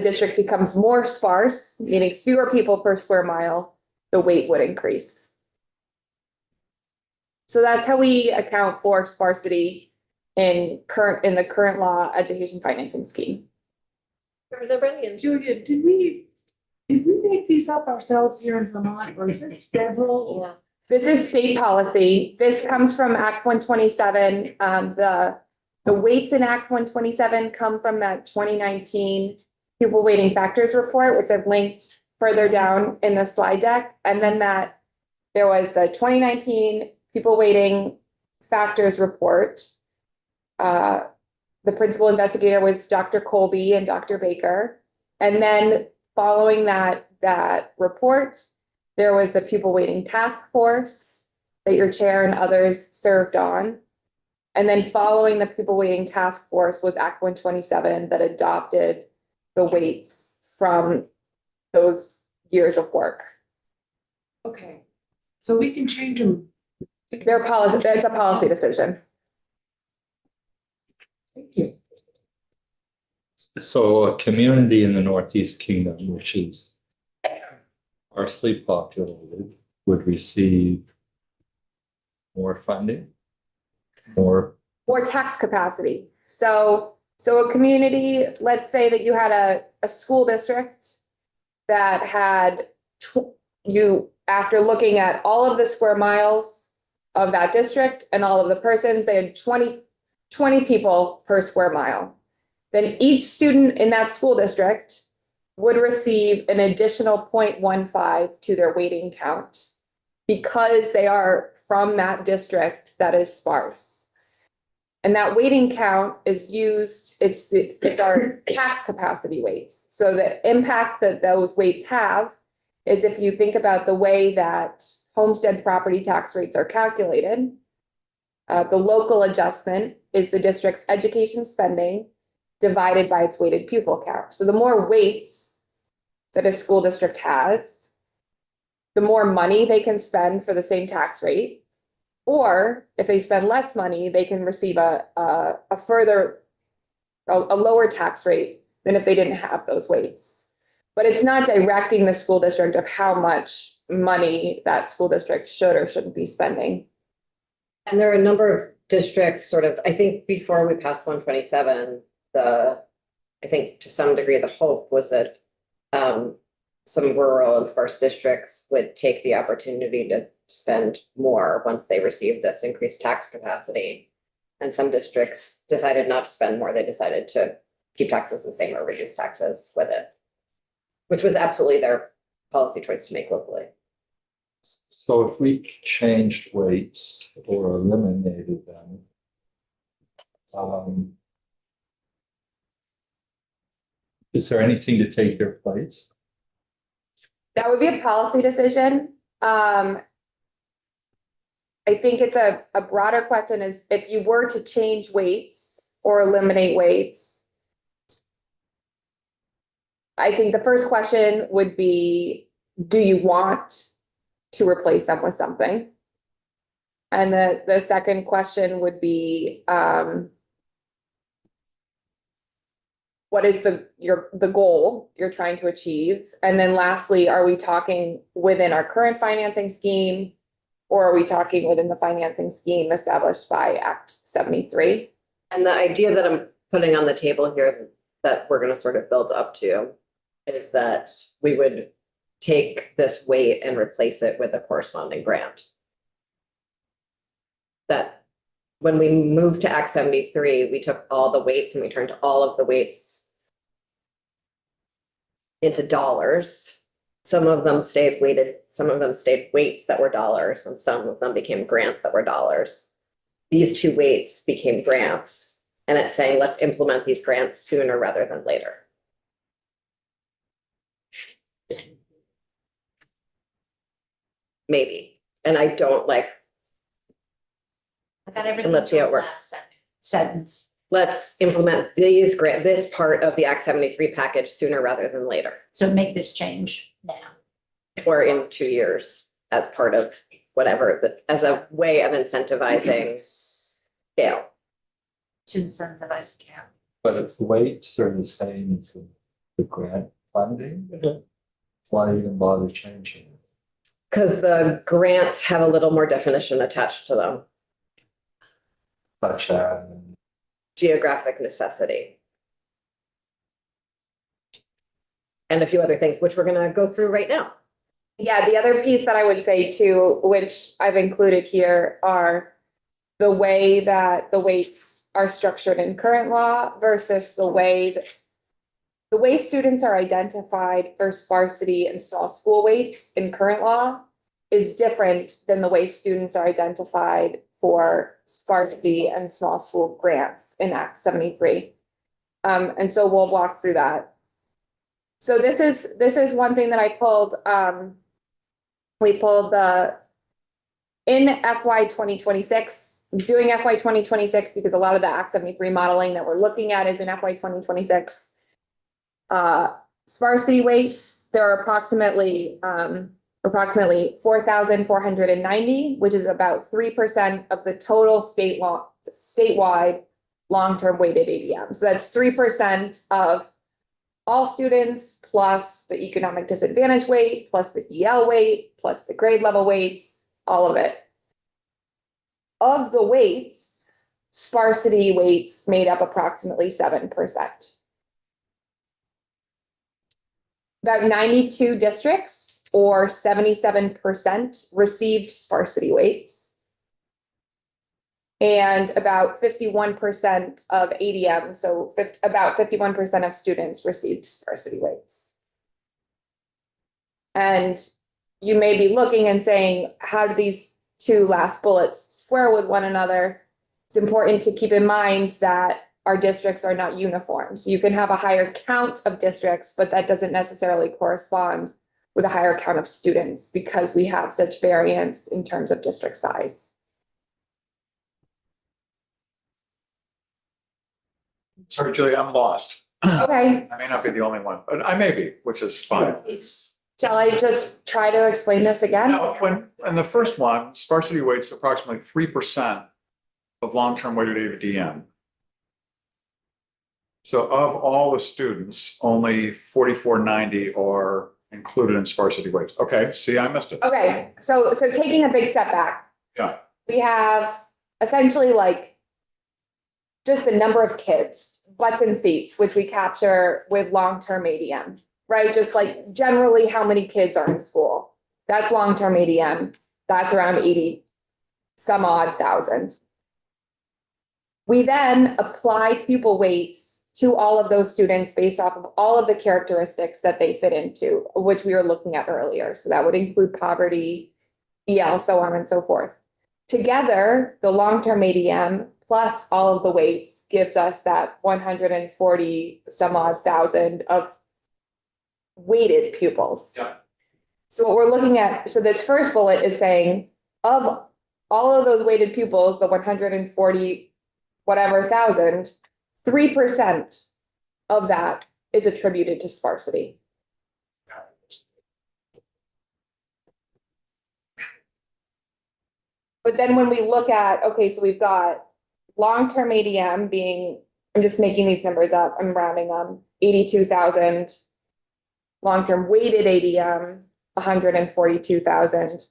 district becomes more sparse, meaning fewer people per square mile, the weight would increase. So that's how we account for sparsity in the current law education financing scheme. Julia, did we make these up ourselves here in Vermont, or is this federal or? This is state policy. This comes from Act 127. The weights in Act 127 come from that 2019 pupil weighting factors report, which I've linked further down in the slide deck. And then there was the 2019 pupil weighting factors report. The principal investigator was Dr. Colby and Dr. Baker. And then following that report, there was the pupil weighting task force that your chair and others served on. And then following the pupil weighting task force was Act 127 that adopted the weights from those years of work. Okay, so we can change them. Their policy, it's a policy decision. Thank you. So a community in the Northeast Kingdom, which is sparsely populated, would receive more funding, more Tax capacity. So a community, let's say that you had a school district that had after looking at all of the square miles of that district and all of the persons, they had 20 people per square mile. then each student in that school district would receive an additional 0.15 to their weighting count because they are from that district that is sparse. And that weighting count is used, it's our tax capacity weights. So the impact that those weights have is if you think about the way that homestead property tax rates are calculated, the local adjustment is the district's education spending divided by its weighted pupil count. So the more weights that a school district has, the more money they can spend for the same tax rate. Or if they spend less money, they can receive a lower tax rate than if they didn't have those weights. But it's not directing the school district of how much money that school district should or shouldn't be spending. And there are a number of districts sort of, I think before we passed 127, I think to some degree, the hope was that some rural and sparse districts would take the opportunity to spend more once they received this increased tax capacity. And some districts decided not to spend more. They decided to keep taxes the same or reduce taxes with it, which was absolutely their policy choice to make locally. So if we changed weights or eliminated them, is there anything to take their place? That would be a policy decision. I think it's a broader question is if you were to change weights or eliminate weights, I think the first question would be, do you want to replace them with something? And the second question would be, what is the goal you're trying to achieve? And then lastly, are we talking within our current financing scheme, or are we talking within the financing scheme established by Act 73? And the idea that I'm putting on the table here that we're going to sort of build up to is that we would take this weight and replace it with a corresponding grant. That when we moved to Act 73, we took all the weights and we turned all of the weights into dollars. Some of them stayed weighted, some of them stayed weights that were dollars, and some of them became grants that were dollars. These two weights became grants, and it's saying, let's implement these grants sooner rather than later. Maybe, and I don't like. I got everything. And let's see how it till the works. last sentence. Let's implement this part of the Act 73 package sooner rather than later, So make this change now. or in 2 years as part of whatever, as a way of incentivizing scale. To incentivize scale. But if the weights are the same as the grant funding, why even bother changing it? Because the grants have a little more definition attached to them. Such as, Geographic necessity. And a few other things, which we're gonna go through right now. Yeah, the other piece that I would say too, which I've included here, are the way that the weights are structured in current law versus the way students are identified for sparsity and small school weights in current law is different than the way students are identified for sparsity and small school grants in Act 73. And so we'll walk through that. So this is one thing that I pulled. We pulled in FY 2026, doing FY 2026 because a lot of the Act 73 modeling that we're looking at is in FY 2026. Sparsity weights, there are approximately 4,490, which is about 3% of the total statewide long-term weighted ADM. So that's 3% of all students, plus the economic disadvantage weight, plus the EL weight, plus the grade level weights, all of it. Of the weights, sparsity weights made up approximately 7%. About 92 districts, or 77%, received sparsity weights. And about 51% of ADM, so about 51% of students received sparsity weights. And you may be looking and saying, how do these two last bullets square with one another? It's important to keep in mind that our districts are not uniform. So you can have a higher count of districts, but that doesn't necessarily correspond with a higher count of students because we have such variance in terms of district size. Sorry, Julia, I'm lost. Okay, I may not be the only one, but I may be, which is fine. shall I just try to explain this again? Now, in the first one, sparsity weights approximately 3% of long-term weighted ADM. So of all the students, only 4,490 are included in sparsity weights. Okay, see, I missed it. Okay, so taking a big step back. Yeah. We have essentially like just the number of kids, butts and seats, which we capture with long-term ADM, right? Just like generally how many kids are in school. That's long-term ADM. That's around 80 some odd thousand. We then apply pupil weights to all of those students based off of all of the characteristics that they fit into, which we were looking at earlier. So that would include poverty, EL, so on and so forth. Together, the long-term ADM plus all of the weights gives us that 140 some odd thousand of weighted pupils. Yeah. So what we're looking at, so this first bullet is saying of all of those weighted pupils, the 140 whatever thousand, 3% of that is attributed to sparsity. But then when we look at, okay, so we've got long-term ADM being, I'm just making these numbers up, I'm rounding them, 82,000. Long-term weighted ADM, 142,000.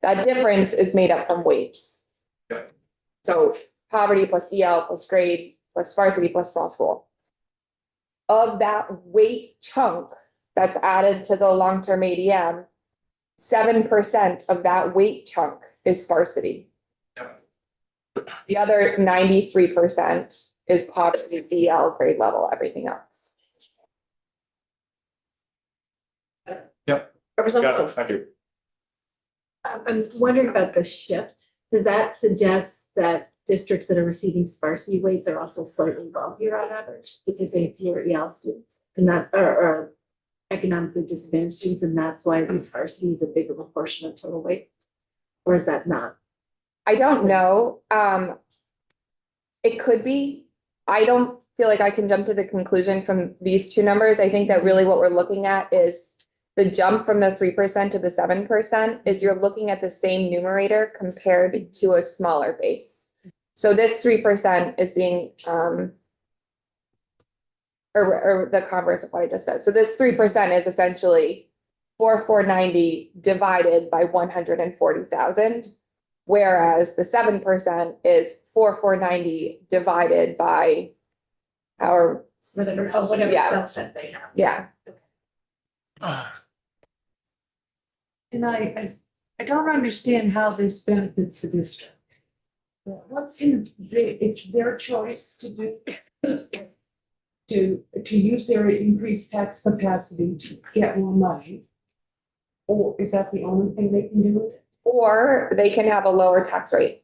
That difference is made up from weights. Yeah. So poverty plus EL plus grade plus sparsity plus small school. Of that weight chunk that's added to the long-term ADM, 7% of that weight chunk is sparsity. Yep. The other 93% is poverty, EL, grade level, everything else. Got it, thank you. I'm wondering about the shift. Does that suggest that districts that are receiving sparsity weights are also slightly wealthier on average because they have fewer EL students and that or economically disadvantaged students, and that's why the sparsity is a bigger proportion of total weight? Or is that not? I don't know. It could be. I don't feel like I can jump to the conclusion from these two numbers. I think that really what we're looking at is the jump from the 3% to the 7% is you're looking at the same numerator compared to a smaller base. So this 3% is being, or the converse of what I just said. So this 3% is essentially 4,490 divided by 140,000, whereas the 7% is 4,490 divided by our, Whatever Yeah. subset they have. yeah. And I don't understand how this benefits the district. What's in, it's their choice to do, to use their increased tax capacity to get more money. Or is that the only thing they can do with it? Or they can have a lower tax rate.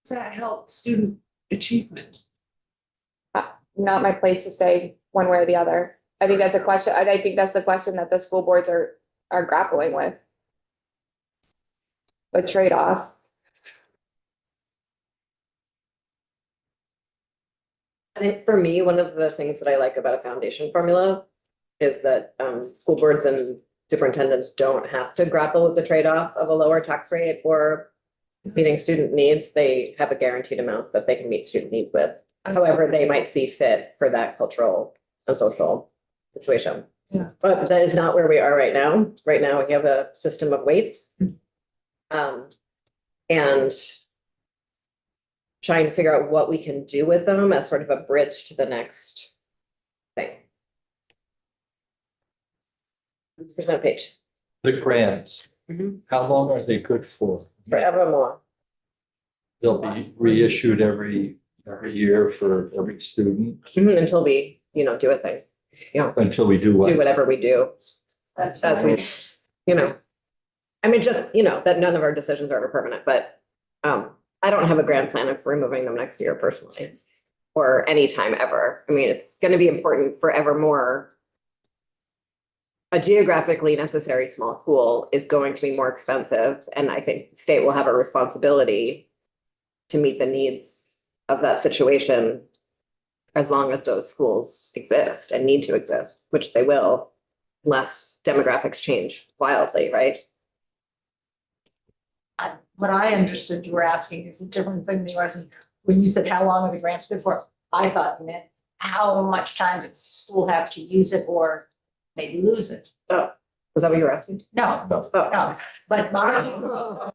Does that help student achievement? Not my place to say one way or the other. I think that's a question, I think that's the question that the school boards are grappling with. The trade-offs. I think for me, one of the things that I like about a foundation formula is that school boards and superintendents don't have to grapple with the trade-off of a lower tax rate or meeting student needs. They have a guaranteed amount that they can meet student needs with. However, they might see fit for that cultural and social situation. Yeah. But that is not where we are right now. Right now, we have a system of weights. And trying to figure out what we can do with them as sort of a bridge to the next thing. Present page. The grants, How long are they good for? Forevermore. They'll be reissued every year for every student Until we, do a thing, until we do do what? whatever we do. That's As we, I mean, just, that none of our decisions are ever permanent, but I don't have a grand plan of removing them next year personally. Or anytime ever. I mean, it's gonna be important forevermore. A geographically necessary small school is going to be more expensive, and I think the state will have a responsibility to meet the needs of that situation as long as those schools exist and need to exist, which they will, unless demographics change wildly, right? What I understood you were asking is a different thing than you asking, when you said how long are the grants good for? I thought you meant how much time does the school have to use it or maybe lose it? Was that what you were asking? No, Oh. no, but my.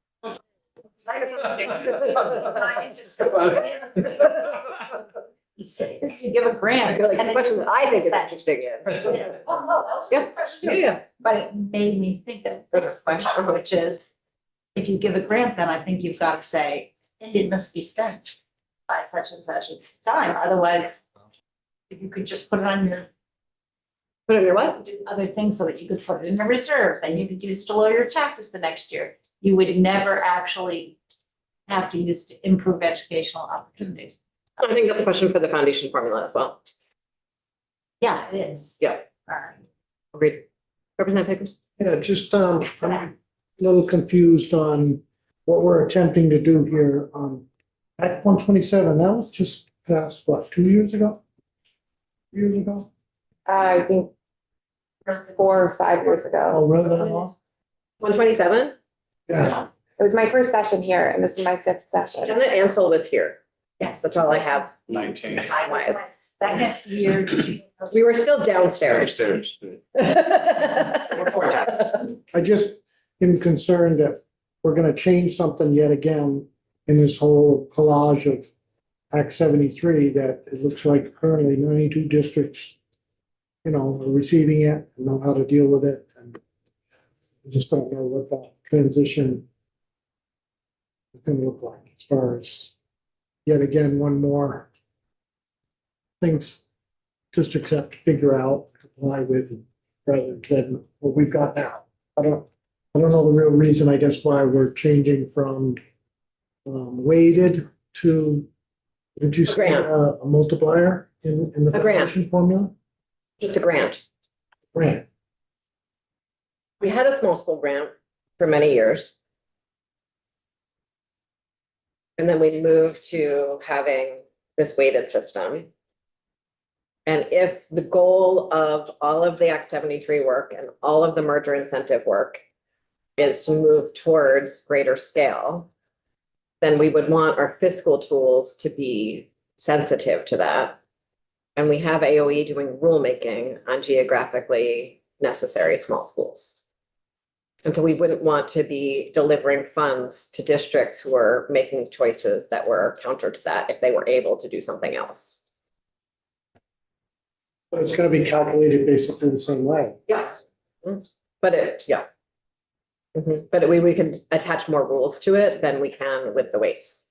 If you give a grant. Like, and as it much as isn't I think it's set. interesting is. Oh, no, that was a Yeah. good question too. Yeah. But it made me think of this question, which is, if you give a grant, then I think you've got to say, it must be spent by such and such a time, otherwise, if you could just put it on your. Put it in your what? Do other things so that you could put it in a reserve, then you could use to lower your taxes the next year. You would never actually have to use to improve educational opportunities. I think that's a question for the foundation formula as well. Yeah, it is. Yeah. All right. Agreed. Representative Pickens? Yeah, just, I'm a little confused on what we're attempting to do here on Act 127. That was just passed, what, 2 years ago? Years ago? I think 4 or 5 years ago. Oh, really that long? 127? Yeah. It was my first session here and this is my 5th session. Janet Ansel was here. Yes. That's all I have. 19. I was my second year. We were still downstairs. I just am concerned that we're gonna change something yet again in this whole collage of Act 73, that it looks like currently 92 districts, are receiving it and know how to deal with it. And I just don't know what that transition is gonna look like as far as yet again, one more things districts have to figure out, comply with, rather than what we've got now. I don't know the real reason, I guess, why we're changing from weighted to, did you say grant. a multiplier in the A grant. foundation formula? Just a grant. Grant. We had a small school grant for many years. And then we moved to having this weighted system. And if the goal of all of the Act 73 work and all of the merger incentive work is to move towards greater scale, then we would want our fiscal tools to be sensitive to that. And we have AOE doing rulemaking on geographically necessary small schools. And so we wouldn't want to be delivering funds to districts who are making choices that were counter to that if they were able to do something else. But it's gonna be calculated basically the same way. Yes. But yeah. But we can attach more rules to it than we can with the weights.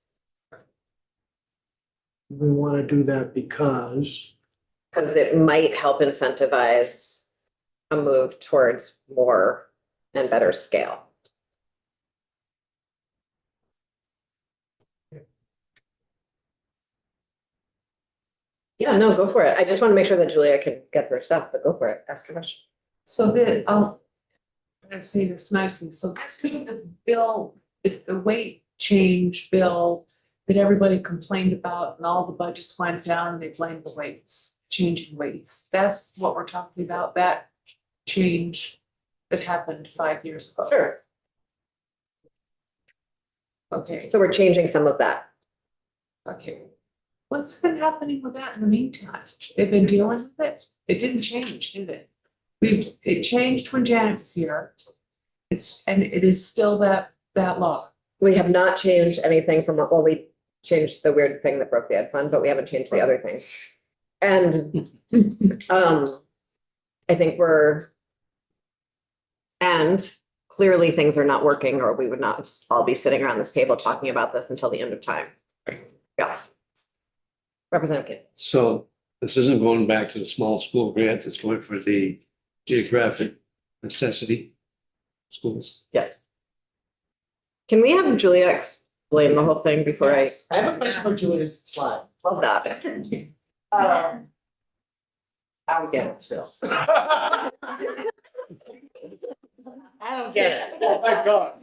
We want to do that because, Because it might help incentivize a move towards more and better scale. Yeah, no, go for it. I just want to make sure that Julia can get her stuff, but go for it. Ask her question. So that, I'm gonna say this nicely, so this is the bill, the weight change bill that everybody complained about and all the budgets went down, they blamed the weights, changing weights. That's what we're talking about, that change that happened 5 years ago. Sure. Okay, So we're changing some of that. okay. What's been happening with that in the meantime? They've been dealing with it? It didn't change, did it? It changed when Janet was here. And it is still that law. We have not changed anything from, well, we changed the weird thing that broke the ed fund, but we haven't changed the other thing. And I think and clearly things are not working, or we would not all be sitting around this table talking about this until the end of time. Yes. Representative Kidd. So this isn't going back to the small school grant, it's going for the geographic necessity schools. Yes. Can we have Julia explain the whole thing before I I have a question for Julia's slide. love that? I don't get it still. I don't get it. Oh, my God.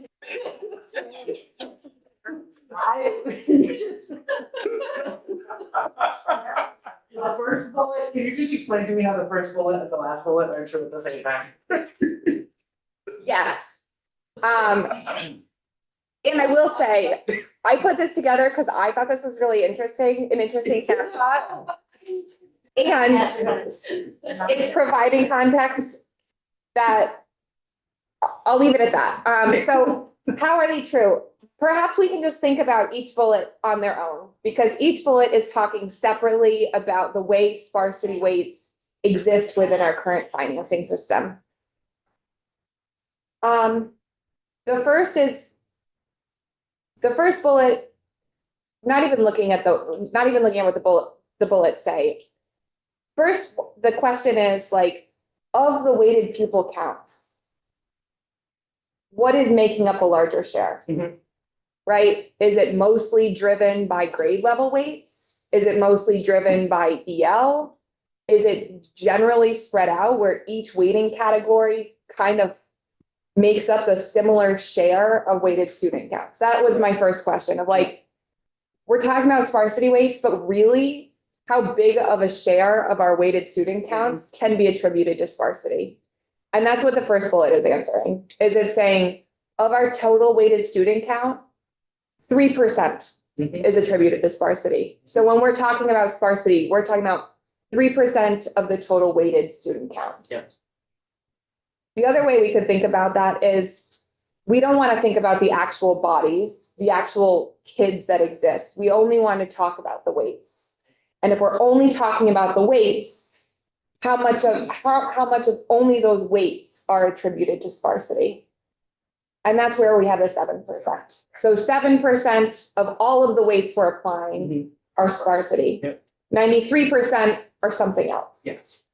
The first bullet, can you just explain to me how the first bullet and the last bullet are true at the same time? Yes. And I will say, I put this together because I thought this was really interesting, an interesting snapshot. And it's providing context that, I'll leave it at that. So how are they true? Perhaps we can just think about each bullet on their own, because each bullet is talking separately about the way sparsity weights exist within our current financing system. The first bullet, not even looking at what the bullets say. First, the question is like, of the weighted pupil counts, what is making up a larger share? Mhm. Right? Is it mostly driven by grade level weights? Is it mostly driven by EL? Is it generally spread out where each weighting category kind of makes up a similar share of weighted student counts? That was my first question of like, we're talking about sparsity weights, but really how big of a share of our weighted student counts can be attributed to sparsity? And that's what the first bullet is answering. Is it saying of our total weighted student count, 3% is attributed to sparsity. So when we're talking about sparsity, we're talking about 3% of the total weighted student count. Yeah. The other way we could think about that is we don't want to think about the actual bodies, the actual kids that exist. We only want to talk about the weights. And if we're only talking about the weights, how much of only those weights are attributed to sparsity? And that's where we have the 7%. So 7% of all of the weights we're applying are sparsity. Yep. 93% are something else. Yes,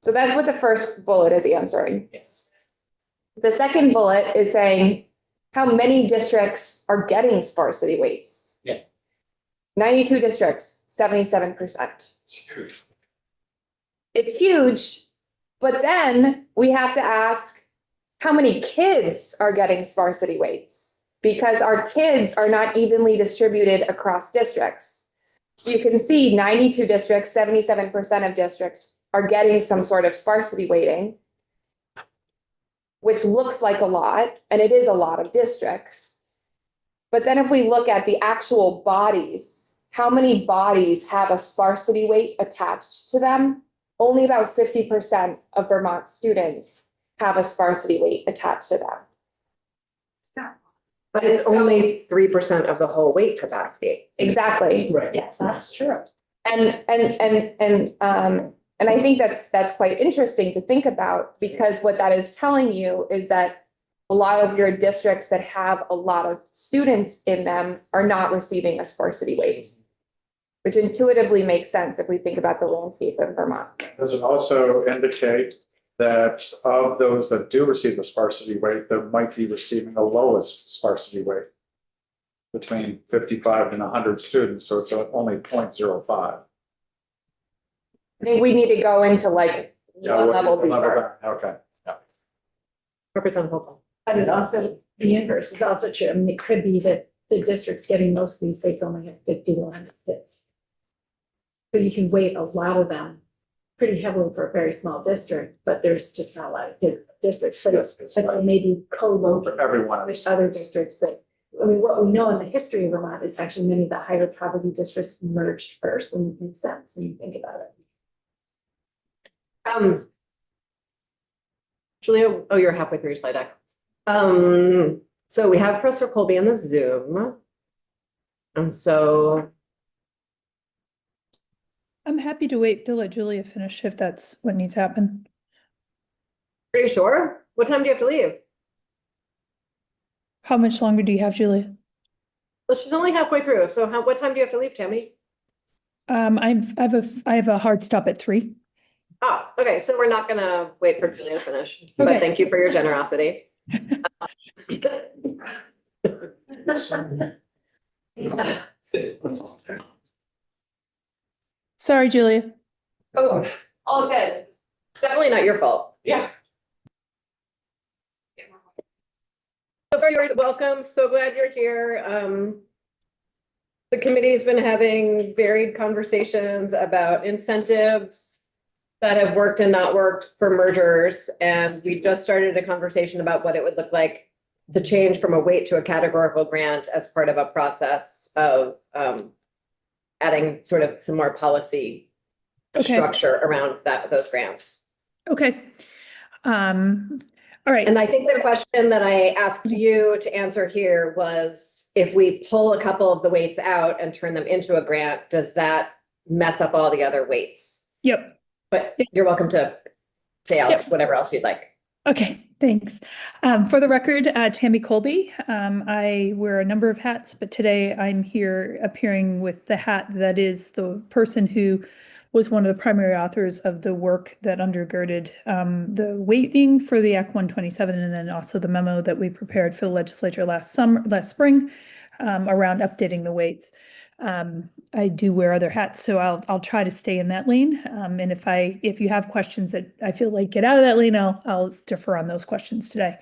So that's what the first bullet is answering. yes. The second bullet is saying how many districts are getting sparsity weights. Yeah. 92 districts, 77%. It's huge, but then we have to ask how many kids are getting sparsity weights, because our kids are not evenly distributed across districts. So you can see 92 districts, 77% of districts are getting some sort of sparsity weighting, which looks like a lot, and it is a lot of districts. But then if we look at the actual bodies, how many bodies have a sparsity weight attached to them? Only about 50% of Vermont students have a sparsity weight attached to them. But it's only 3% of the whole weight capacity. Exactly. Right. Yes, that's true. And I think that's quite interesting to think about, because what that is telling you is that a lot of your districts that have a lot of students in them are not receiving a sparsity weight, which intuitively makes sense if we think about the landscape of Vermont. Does it also indicate that of those that do receive the sparsity weight, that might be receiving the lowest sparsity weight between 55 and 100 students, so it's only 0.05? I think we need to go into like Yeah, one level what deeper. Okay. Representative Holcomb. But it also, the inverse is also true. I mean, it could be that the districts getting most of these weights only have 50 to 100 kids. So you can weight a lot of them pretty heavily for a very small district, but there's just not a lot of kids districts. But Yes, it's but maybe co-located for everyone. with other districts that, I mean, what we know in the history of Vermont is actually many of the higher poverty districts merged first, and it makes sense when you think about it. Julia, oh, you're halfway through your slide deck. So we have Professor Colby on the Zoom. And so, I'm happy to wait to let Julia finish if that's what needs to happen. are you sure? What time do you have to leave? How much longer do you have, Julia? Well, she's only halfway through, so what time do you have to leave, Tammy? I have a hard stop at 3. Oh, okay, so we're not gonna wait for Julia to finish, but Okay. thank you for your generosity. Sorry, Julia. Oh, all good. It's definitely not your fault. Yeah. So viewers, welcome. So glad you're here. The committee's been having varied conversations about incentives that have worked and not worked for mergers. And we just started a conversation about what it would look like to change from a weight to a categorical grant as part of a process of adding sort of some more policy Okay. structure around those grants. Okay. All right. And I think the question that I asked you to answer here was, if we pull a couple of the weights out and turn them into a grant, does that mess up all the other weights? Yep. But you're welcome to say else, whatever else you'd like. Okay, thanks. For the record, Tammy Colby. I wear a number of hats, but today I'm here appearing with the hat that is the person who was one of the primary authors of the work that undergirded the weighting for the Act 127, and then also the memo that we prepared for the legislature last spring around updating the weights. I do wear other hats, so I'll try to stay in that lane. And if you have questions that I feel like get out of that lane, I'll defer on those questions today.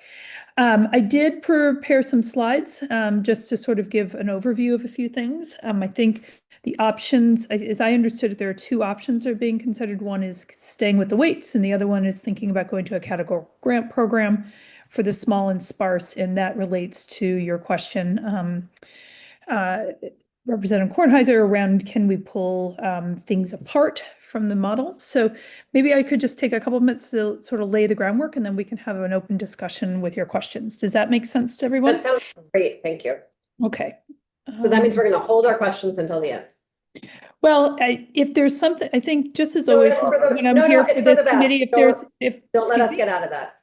I did prepare some slides just to sort of give an overview of a few things. I think the options, as I understood it, there are 2 options that are being considered. One is staying with the weights, and the other one is thinking about going to a categorical grant program for the small and sparse, and that relates to your question, Representative Kornheiser, around can we pull things apart from the model. So maybe I could just take a couple of minutes to sort of lay the groundwork, and then we can have an open discussion with your questions. Does that make sense to everyone? That sounds great, thank you. Okay. So that means we're gonna hold our questions until the end. Well, if there's something, I think just as No, always, it's for the- when I'm no, here it's for for this the best. committee, if Don't- there's, Don't let excuse us me? get out of that.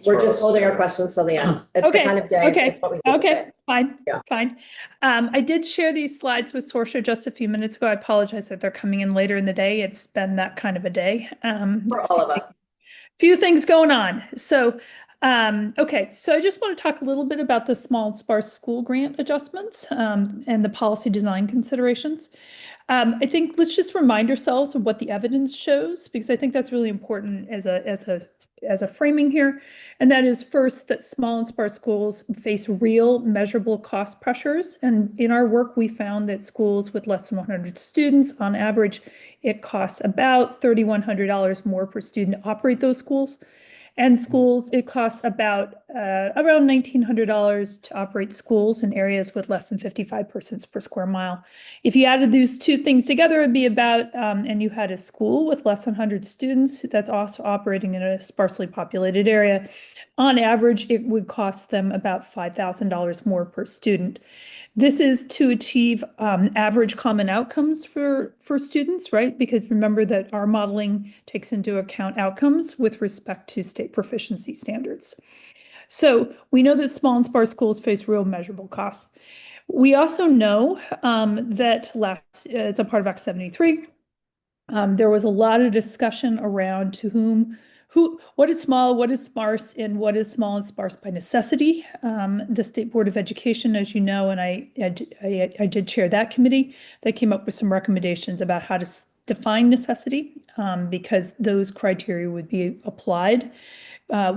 We're just holding our questions till the end. It's the Okay, kind of day, okay, it's what we do Okay, today. fine, Yeah. fine. I did share these slides with Sorsha just a few minutes ago. I apologize that they're coming in later in the day. It's been that kind of a day. For all of us. Few things going on. So, okay, so I just want to talk a little bit about the small and sparse school grant adjustments and the policy design considerations. I think let's just remind ourselves of what the evidence shows, because I think that's really important as a framing here. And that is, first, that small and sparse schools face real measurable cost pressures. And in our work, we found that schools with less than 100 students, on average, it costs about $3,100 more per student to operate those schools. And schools, it costs about around $1,900 to operate schools in areas with less than 55 persons per square mile. If you added these 2 things together, it'd be about, and you had a school with less than 100 students that's also operating in a sparsely populated area, on average, it would cost them about $5,000 more per student. This is to achieve average common outcomes for students, right? Because remember that our modeling takes into account outcomes with respect to state proficiency standards. So we know that small and sparse schools face real measurable costs. We also know that as a part of Act 73, there was a lot of discussion around what is small, what is sparse, and what is small and sparse by necessity. The State Board of Education, as you know, and I did chair that committee, that came up with some recommendations about how to define necessity, because those criteria would be applied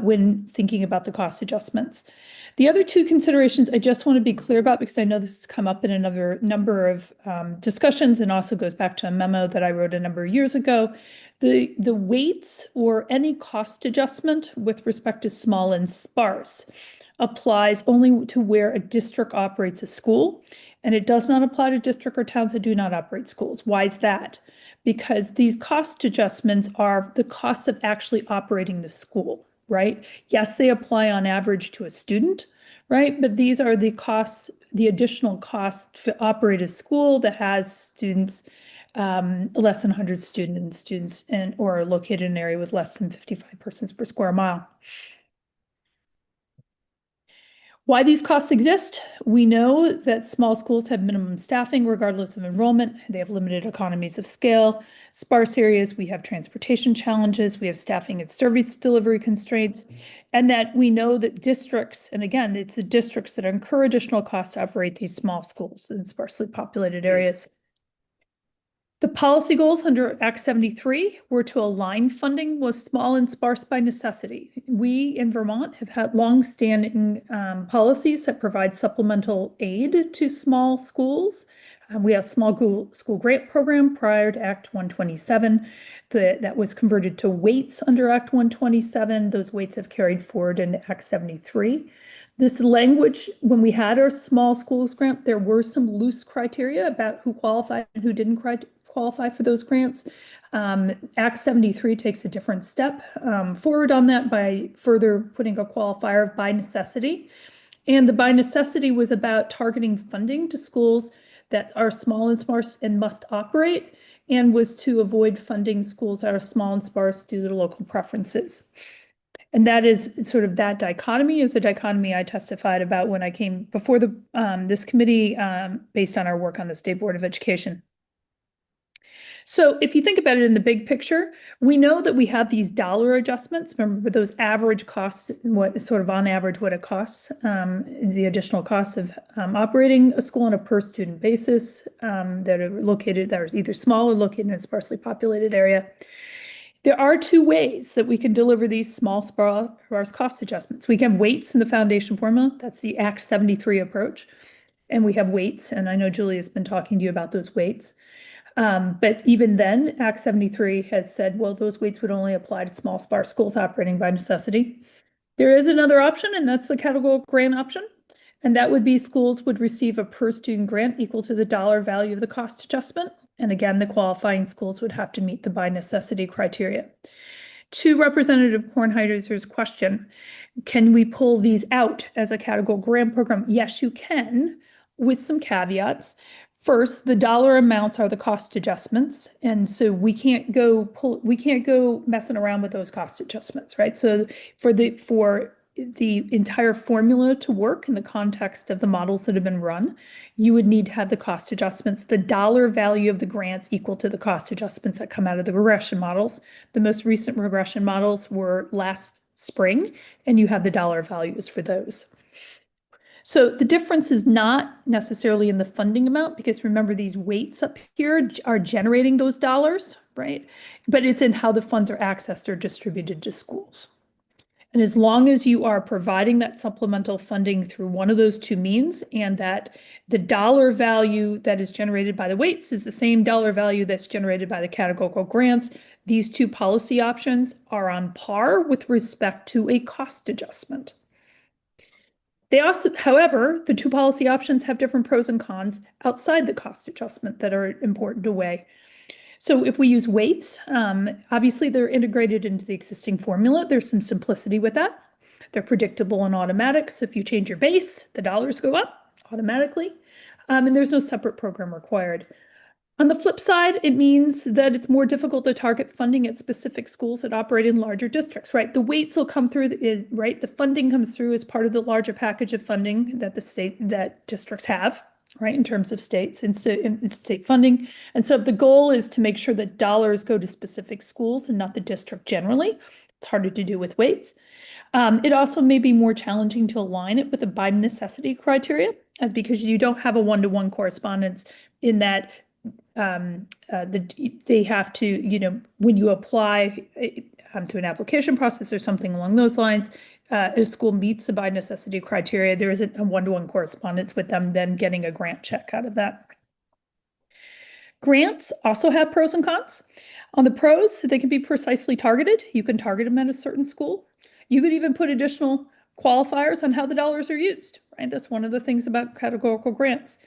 when thinking about the cost adjustments. The other 2 considerations I just want to be clear about, because I know this has come up in another number of discussions, and also goes back to a memo that I wrote a number of years ago. The weights or any cost adjustment with respect to small and sparse applies only to where a district operates a school, and it does not apply to district or towns that do not operate schools. Why is that? Because these cost adjustments are the cost of actually operating the school, right? Yes, they apply on average to a student, right? But these are the costs, the additional costs to operate a school that has students, less than 100 students or are located in an area with less than 55 persons per square mile. Why these costs exist? We know that small schools have minimum staffing regardless of enrollment. They have limited economies of scale. Sparse areas, we have transportation challenges, we have staffing and service delivery constraints, and that we know that districts, and again, it's the districts that incur additional costs to operate these small schools in sparsely populated areas. The policy goals under Act 73 were to align funding with small and sparse by necessity. We in Vermont have had longstanding policies that provide supplemental aid to small schools. We have small school grant program prior to Act 127 that was converted to weights under Act 127. Those weights have carried forward in Act 73. This language, when we had our small schools grant, there were some loose criteria about who qualified and who didn't qualify for those grants. Act 73 takes a different step forward on that by further putting a qualifier of by necessity. And the by necessity was about targeting funding to schools that are small and sparse and must operate, and was to avoid funding schools that are small and sparse due to local preferences. And that is sort of that dichotomy is the dichotomy I testified about when I came before this committee based on our work on the State Board of Education. So if you think about it in the big picture, we know that we have these dollar adjustments. Remember those average costs, what sort of on average what it costs, the additional costs of operating a school on a per student basis that are either small or located in a sparsely populated area. There are two ways that we can deliver these small sparse cost adjustments. We can have weights in the foundation formula. That's the Act 73 approach. And we have weights, and I know Julie has been talking to you about those weights. But even then, Act 73 has said, well, those weights would only apply to small sparse schools operating by necessity. There is another option, and that's the categorical grant option. And that would be schools would receive a per student grant equal to the dollar value of the cost adjustment. And again, the qualifying schools would have to meet the by necessity criteria. To Representative Kornheiser's question, can we pull these out as a categorical grant program? Yes, you can, with some caveats. First, the dollar amounts are the cost adjustments, and so we can't go messing around with those cost adjustments, right? So for the entire formula to work in the context of the models that have been run, you would need to have the cost adjustments, the dollar value of the grants equal to the cost adjustments that come out of the regression models. The most recent regression models were last spring, and you have the dollar values for those. So the difference is not necessarily in the funding amount, because remember these weights up here are generating those dollars, right? But it's in how the funds are accessed or distributed to schools. And as long as you are providing that supplemental funding through one of those two means, and that the dollar value that is generated by the weights is the same dollar value that's generated by the categorical grants, these two policy options are on par with respect to a cost adjustment. They also, however, the two policy options have different pros and cons outside the cost adjustment that are important to weigh. So if we use weights, obviously they're integrated into the existing formula. There's some simplicity with that. They're predictable and automatic. So if you change your base, the dollars go up automatically, and there's no separate program required. On the flip side, it means that it's more difficult to target funding at specific schools that operate in larger districts, right? The weights will come through, right? The funding comes through as part of the larger package of funding that that districts have, right? In terms of states and state funding. And so if the goal is to make sure that dollars go to specific schools and not the district generally, it's harder to do with weights. It also may be more challenging to align it with the by necessity criteria because you don't have a one-to-one correspondence in that they have to, when you apply to an application process or something along those lines, a school meets the by necessity criteria, there isn't a one-to-one correspondence with them then getting a grant check out of that. Grants also have pros and cons. On the pros, they can be precisely targeted. You can target them at a certain school. You could even put additional qualifiers on how the dollars are used, right? That's one of the things about categorical grants.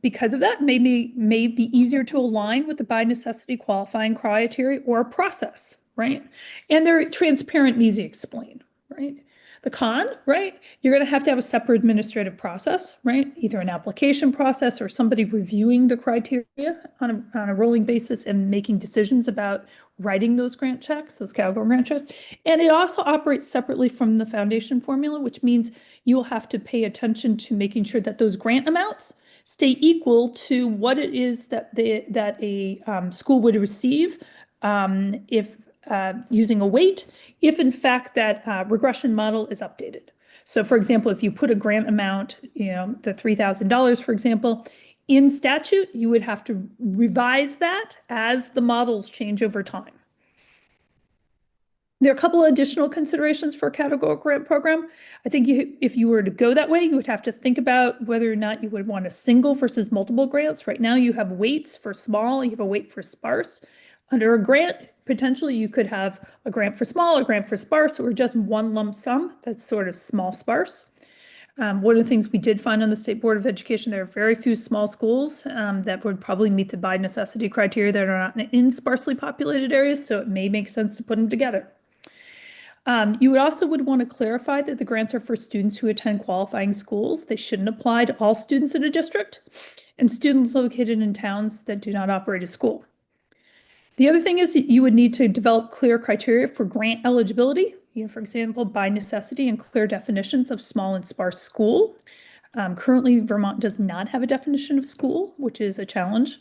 Because of that, may be easier to align with the by necessity qualifying criteria or process, right? And they're transparent and easy to explain, right? The con, right? You're going to have a separate administrative process, right? Either an application process or somebody reviewing the criteria on a rolling basis and making decisions about writing those grant checks, those category grant checks. And it also operates separately from the foundation formula, which means you'll have to pay attention to making sure that those grant amounts stay equal to what it is that a school would receive if using a weight, if in fact that regression model is updated. So for example, if you put a grant amount, the $3,000, for example, in statute, you would have to revise that as the models change over time. There are a couple of additional considerations for a categorical grant program. I think if you were to go that way, you would have to think about whether or not you would want a single versus multiple grants. Right now, you have weights for small, you have a weight for sparse. Under a grant, potentially you could have a grant for small, a grant for sparse, or just one lump sum that's sort of small sparse. One of the things we did find on the State Board of Education, there are very few small schools that would probably meet the by necessity criteria that are not in sparsely populated areas, so it may make sense to put them together. You would also want to clarify that the grants are for students who attend qualifying schools. They shouldn't apply to all students in a district and students located in towns that do not operate a school. The other thing is that you would need to develop clear criteria for grant eligibility, for example, by necessity and clear definitions of small and sparse school. Currently, Vermont does not have a definition of school, which is a challenge.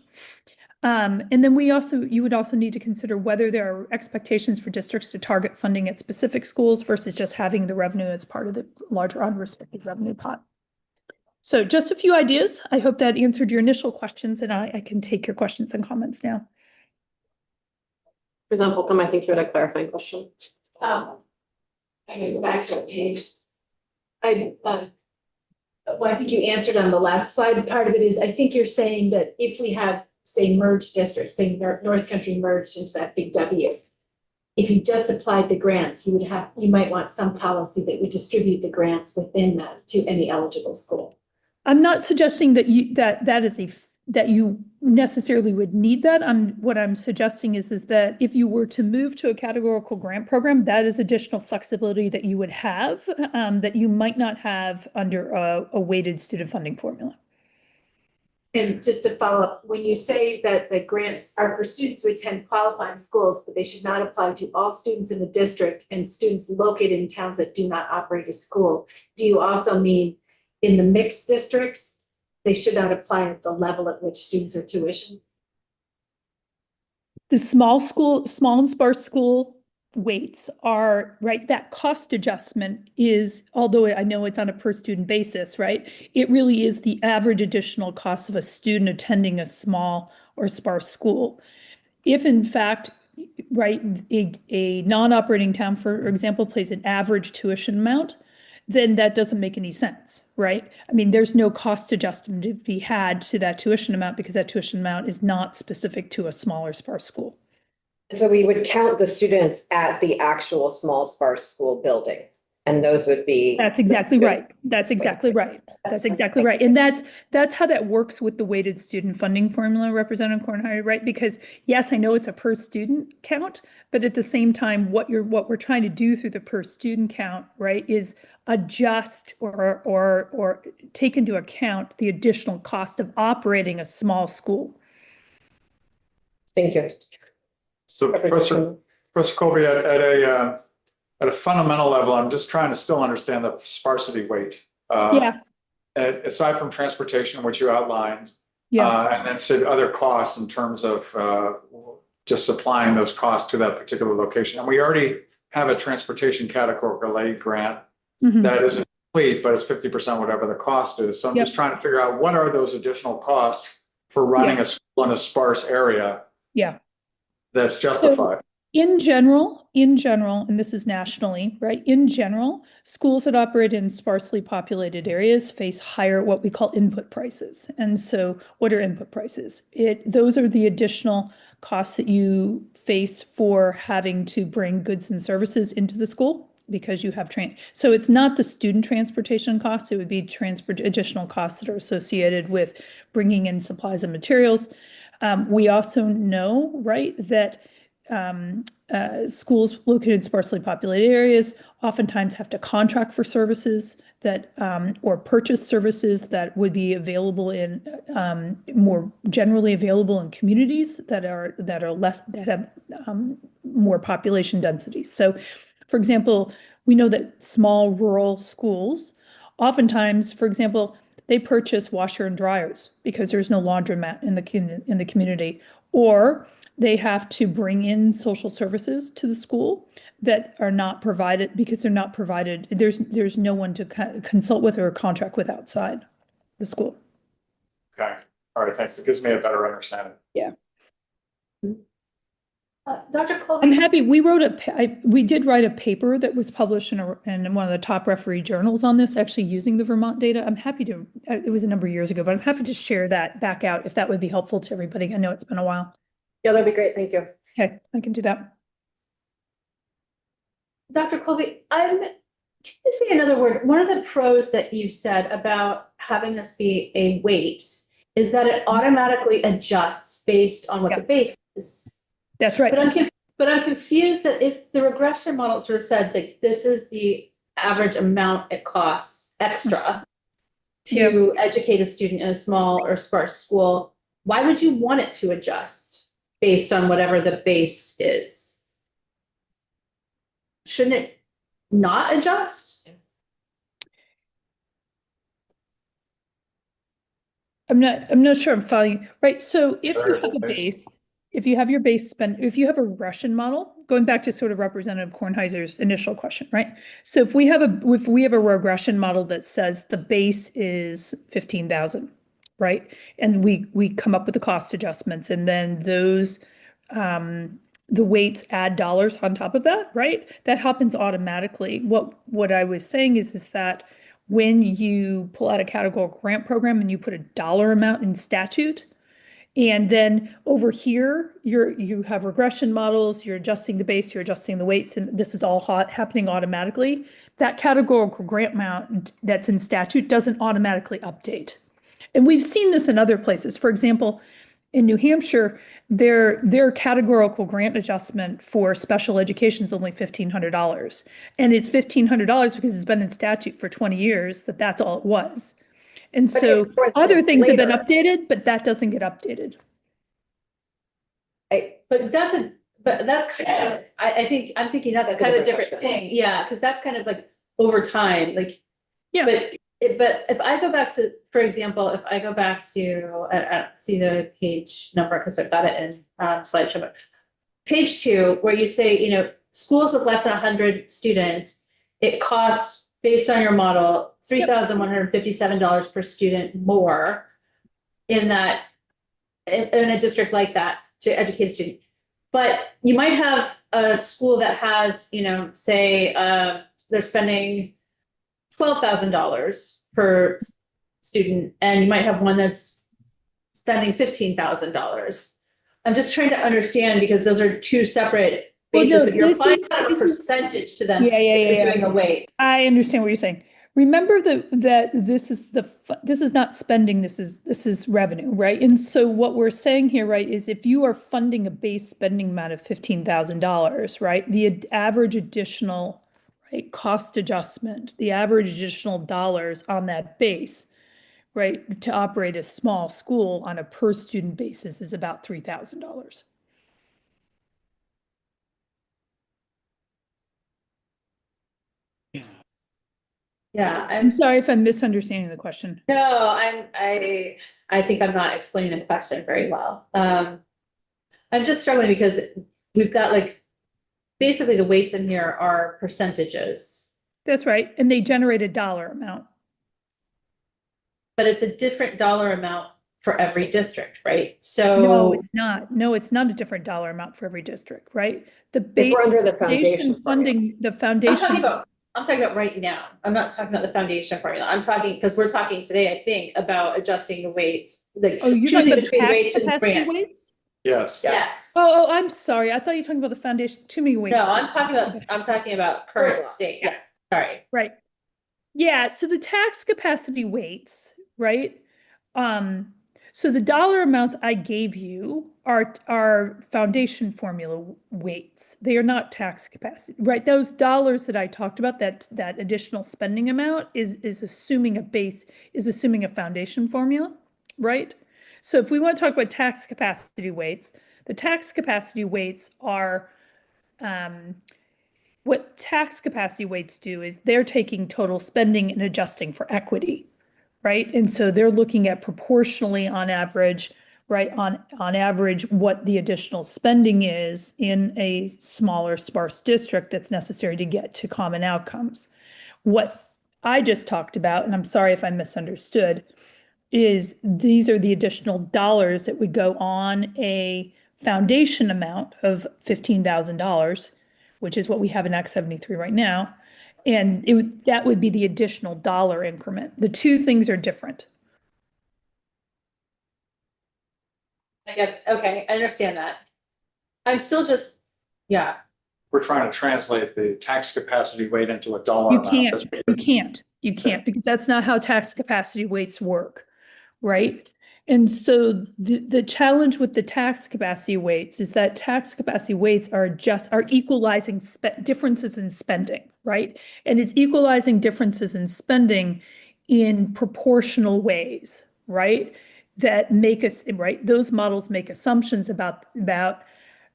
And then you would also need to consider whether there are expectations for districts to target funding at specific schools versus just having the revenue as part of the larger unrestricted revenue pot. So just a few ideas. I hope that answered your initial questions, and I can take your questions and comments now. Representative Holcomb, I think you had a clarifying question. I can go back to the page. Well, I think you answered on the last slide. Part of it is, I think you're saying that if we have, say, merged districts, say North Country merged into that big W, if you just applied the grants, you might want some policy that would distribute the grants within that to any eligible school. I'm not suggesting that that you necessarily would need that. What I'm suggesting is that if you were to move to a categorical grant program, that is additional flexibility that you would have that you might not have under a weighted student funding formula. And just to follow up, when you say that the grants are for students who attend qualifying schools, but they should not apply to all students in the district and students located in towns that do not operate a school, do you also mean in the mixed districts, they should not apply at the level at which students are tuition? The small and sparse school weights are, right, that cost adjustment is, although I know it's on a per student basis, right, it really is the average additional cost of a student attending a small or sparse school. If in fact, right, a non-operating town, for example, pays an average tuition amount, then that doesn't make any sense, right? I mean, there's no cost adjustment to be had to that tuition amount because that tuition amount is not specific to a smaller sparse school. So we would count the students at the actual small sparse school building, and those would be. That's exactly right. That's exactly right. That's exactly right. And that's how that works with the weighted student funding formula, Representative Kornheiser, right? Because yes, I know it's a per student count, but at the same time, what we're trying to do through the per student count, right, is adjust or take into account the additional cost of operating a small school. Thank you. So Professor Colby, at a fundamental level, I'm just trying to still understand the sparsity weight. Aside from transportation, which you outlined, and then said other costs in terms of just supplying those costs to that particular location. And we already have a transportation categorical A grant that isn't complete, but it's 50% whatever the cost is. So I'm just trying to figure out what are those additional costs for running a school in a sparse area that's justified. So in general, and this is nationally, right? In general, schools that operate in sparsely populated areas face higher, what we call input prices. And so what are input prices? Those are the additional costs that you face for having to bring goods and services into the school because you have so it's not the student transportation costs, it would be additional costs that are associated with bringing in supplies and materials. We also know, right, that schools located in sparsely populated areas oftentimes have to contract for services that, or purchase services that would be available in, more generally available in communities that are less, that have more population density. So, for example, we know that small rural schools, oftentimes, for example, they purchase washer and dryers because there's no laundromat in the community, or they have to bring in social services to the school that are not provided because they're not provided. There's no one to consult with or contract with outside the school. Okay, all right, thanks. It gives me a better understanding. Yeah. Dr. Colby. I'm happy. We did write a paper that was published in one of the top referee journals on this, actually using the Vermont data. I'm happy to, it was a number of years ago, but I'm happy to share that back out if that would be helpful to everybody. I know it's been a while. Yeah, that'd be great. Thank you. Okay, I can do that. Dr. Colby, can you say another word? One of the pros that you said about having this be a weight is that it automatically adjusts based on what the base is. That's right. But I'm confused that if the regression model sort of said that this is the average amount it costs extra to educate a student in a small or sparse school, why would you want it to adjust based on whatever the base is? Shouldn't it not adjust? I'm not sure I'm following. Right. So if you have a base, if you have your base spend, if you have a regression model, going back to sort of Representative Kornheiser's initial question, right? So if we have a regression model that says the base is 15,000, right? And we come up with the cost adjustments, and then those the weights add dollars on top of that, right? That happens automatically. What I was saying is that when you pull out a categorical grant program and you put a dollar amount in statute, and then over here, you have regression models, you're adjusting the base, you're adjusting the weights, and this is all happening automatically. That categorical grant amount that's in statute doesn't automatically update. And we've seen this in other places. For example, in New Hampshire, their categorical grant adjustment for special education is only $1,500. And it's $1,500 because it's been in statute for 20 years that's all it was. And so other things have been updated, but that doesn't get updated. But that's kind of, I think, I'm thinking that's kind of a different thing. Yeah, because that's kind of like over time, like, yeah. But if I go back to, for example, if I go back to, see the page number, because I've got it in slideshow, but page 2, where you say, schools with less than 100 students, it costs, based on your model, $3,157 per student more in a district like that to educate a student. But you might have a school that has, say, they're spending $12,000 per student, and you might have one that's spending $15,000. I'm just trying to understand, because those are two separate bases, but you're applying a percentage to them if you're doing a weight. I understand what you're saying. Remember that this is not spending, this is revenue, right? And so what we're saying here, right, is if you are funding a base spending amount of $15,000, right, the average additional, right, cost adjustment, the average additional dollars on that base, right, to operate a small school on a per student basis is about $3,000. Yeah, I'm sorry if I'm misunderstanding the question. No, I think I'm not explaining the question very well. I'm just struggling because we've got basically the weights in here are percentages. That's right, and they generate a dollar amount. But it's a different dollar amount for every district, right? So no, it's not. No, it's not a different dollar amount for every district, right? The base we're under the foundation funding, the foundation. I'm talking about right now. I'm not talking about the foundation formula. I'm talking, because we're talking today, I think, about adjusting the weights, you're choosing talking between about weights tax and capacity grant. weights? Yes. Yes. Oh, I'm sorry. I thought you were talking about the foundation. Too many weights. No, I'm talking about current state. Yeah. Sorry. Right. Yeah. So the tax capacity weights, right? So the dollar amounts I gave you are foundation formula weights. They are not tax capacity, right? Those dollars that I talked about, that additional spending amount is assuming a foundation formula, right? So if we want to talk about tax capacity weights, the tax capacity weights are, what tax capacity weights do is they're taking total spending and adjusting for equity, right? And so they're looking at proportionally on average, right, on average, what the additional spending is in a smaller sparse district that's necessary to get to common outcomes. What I just talked about, and I'm sorry if I misunderstood, is these are the additional dollars that would go on a foundation amount of $15,000, which is what we have in Act 73 right now. And that would be the additional dollar increment. The two things are different. Okay, I understand that. I'm still just, yeah. We're trying to translate the tax capacity weight into a dollar You amount. can't, That's what you can't, you can't, because that's not how tax capacity weights work, right? And so the challenge with the tax capacity weights is that tax capacity weights are equalizing differences in spending, right? And it's equalizing differences in spending in proportional ways, right? That make us, right? Those models make assumptions about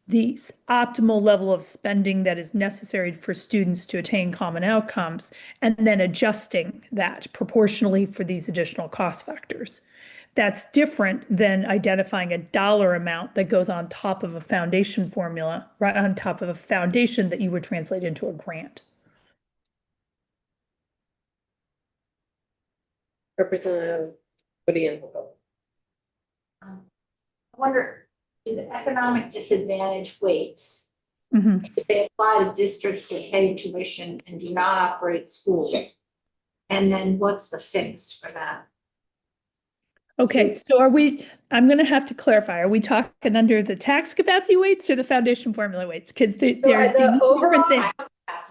the optimal level of spending that is necessary for students to attain common outcomes, and then adjusting that proportionally for these additional cost factors. That's different than identifying a dollar amount that goes on top of a foundation formula, right on top of a foundation that you would translate into a grant. Representative Woodian. I wonder, do the economic disadvantage weights, Mhm. if they apply to districts that pay tuition and do not operate schools? And then what's the fix for that? Okay, so I'm going to have to clarify, are we talking under the tax capacity weights or the foundation formula weights? Because they're The different things.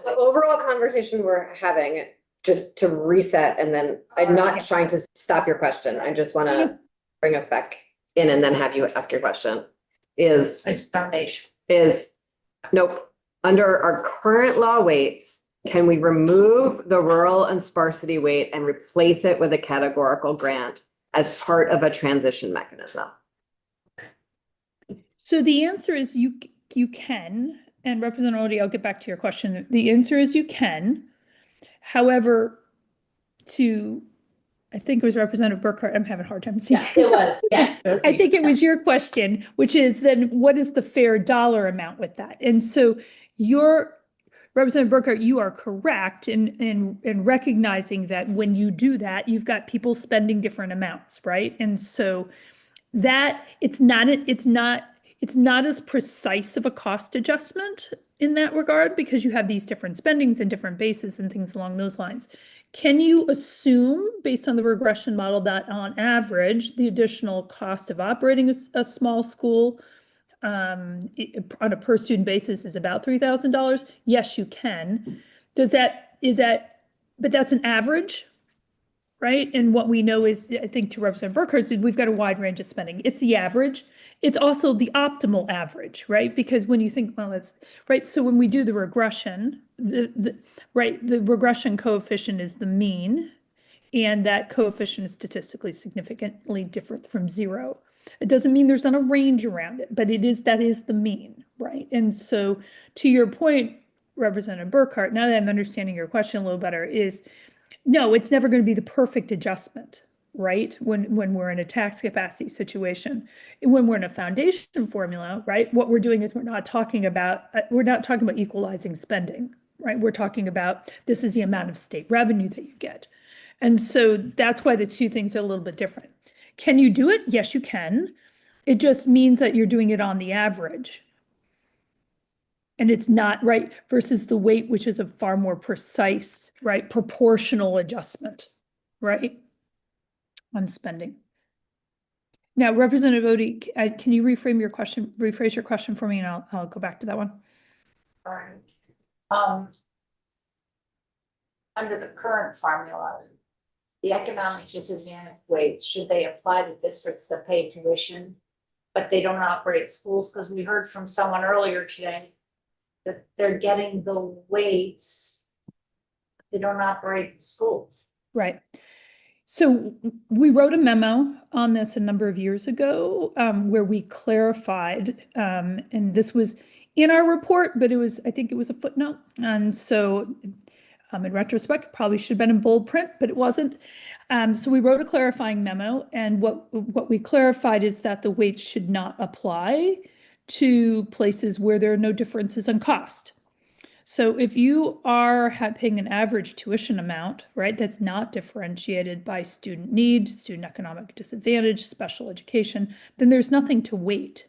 overall conversation we're having, just to reset, and then I'm not trying to stop your question. I just want to bring us back in and then have you ask your question. It's foundation. Nope. Under our current law weights, can we remove the rural and sparsity weight and replace it with a categorical grant as part of a transition mechanism? So the answer is you can, and Representative Odie, I'll get back to your question. The answer is you can. However, I think it was Representative Burkhart, I'm having a hard time seeing. Yes, it was, yes. I think it was your question, which is then what is the fair dollar amount with that? And so Representative Burkhart, you are correct in recognizing that when you do that, you've got people spending different amounts, right? And so that it's not as precise of a cost adjustment in that regard, because you have these different spendings and different bases and things along those lines. Can you assume, based on the regression model, that on average, the additional cost of operating a small school on a per student basis is about $3,000? Yes, you can. But that's an average, right? And what we know is, I think to Representative Burkhart, we've got a wide range of spending. It's the average. It's also the optimal average, right? Because when you think, well, that's right. So when we do the regression, the regression coefficient is the mean, and that coefficient is statistically significantly different from zero. It doesn't mean there's not a range around it, but that is the mean, right? And so to your point, Representative Burkhart, now that I'm understanding your question a little better, is no, it's never going to be the perfect adjustment, right? When we're in a tax capacity situation. When we're in a foundation formula, right? What we're doing is we're not talking about equalizing spending, right? We're talking about this is the amount of state revenue that you get. And so that's why the two things are a little bit different. Can you do it? Yes, you can. It just means that you're doing it on the average. And it's not right versus the weight, which is a far more precise, right, proportional adjustment, right, on spending. Now, Representative Odie, can you rephrase your question for me, and I'll go back to that one. All right. Under the current formula, the economic disadvantaged weights, should they apply to districts that pay tuition, but they don't operate schools? Because we heard from someone earlier today that they're getting the weights, they don't operate the schools. Right. So we wrote a memo on this a number of years ago where we clarified, and this was in our report, but I think it was a footnote. And so in retrospect, probably should have been in bold print, but it wasn't. So we wrote a clarifying memo, and what we clarified is that the weights should not apply to places where there are no differences in cost. So if you are paying an average tuition amount, right, that's not differentiated by student need, student economic disadvantage, special education, then there's nothing to weight.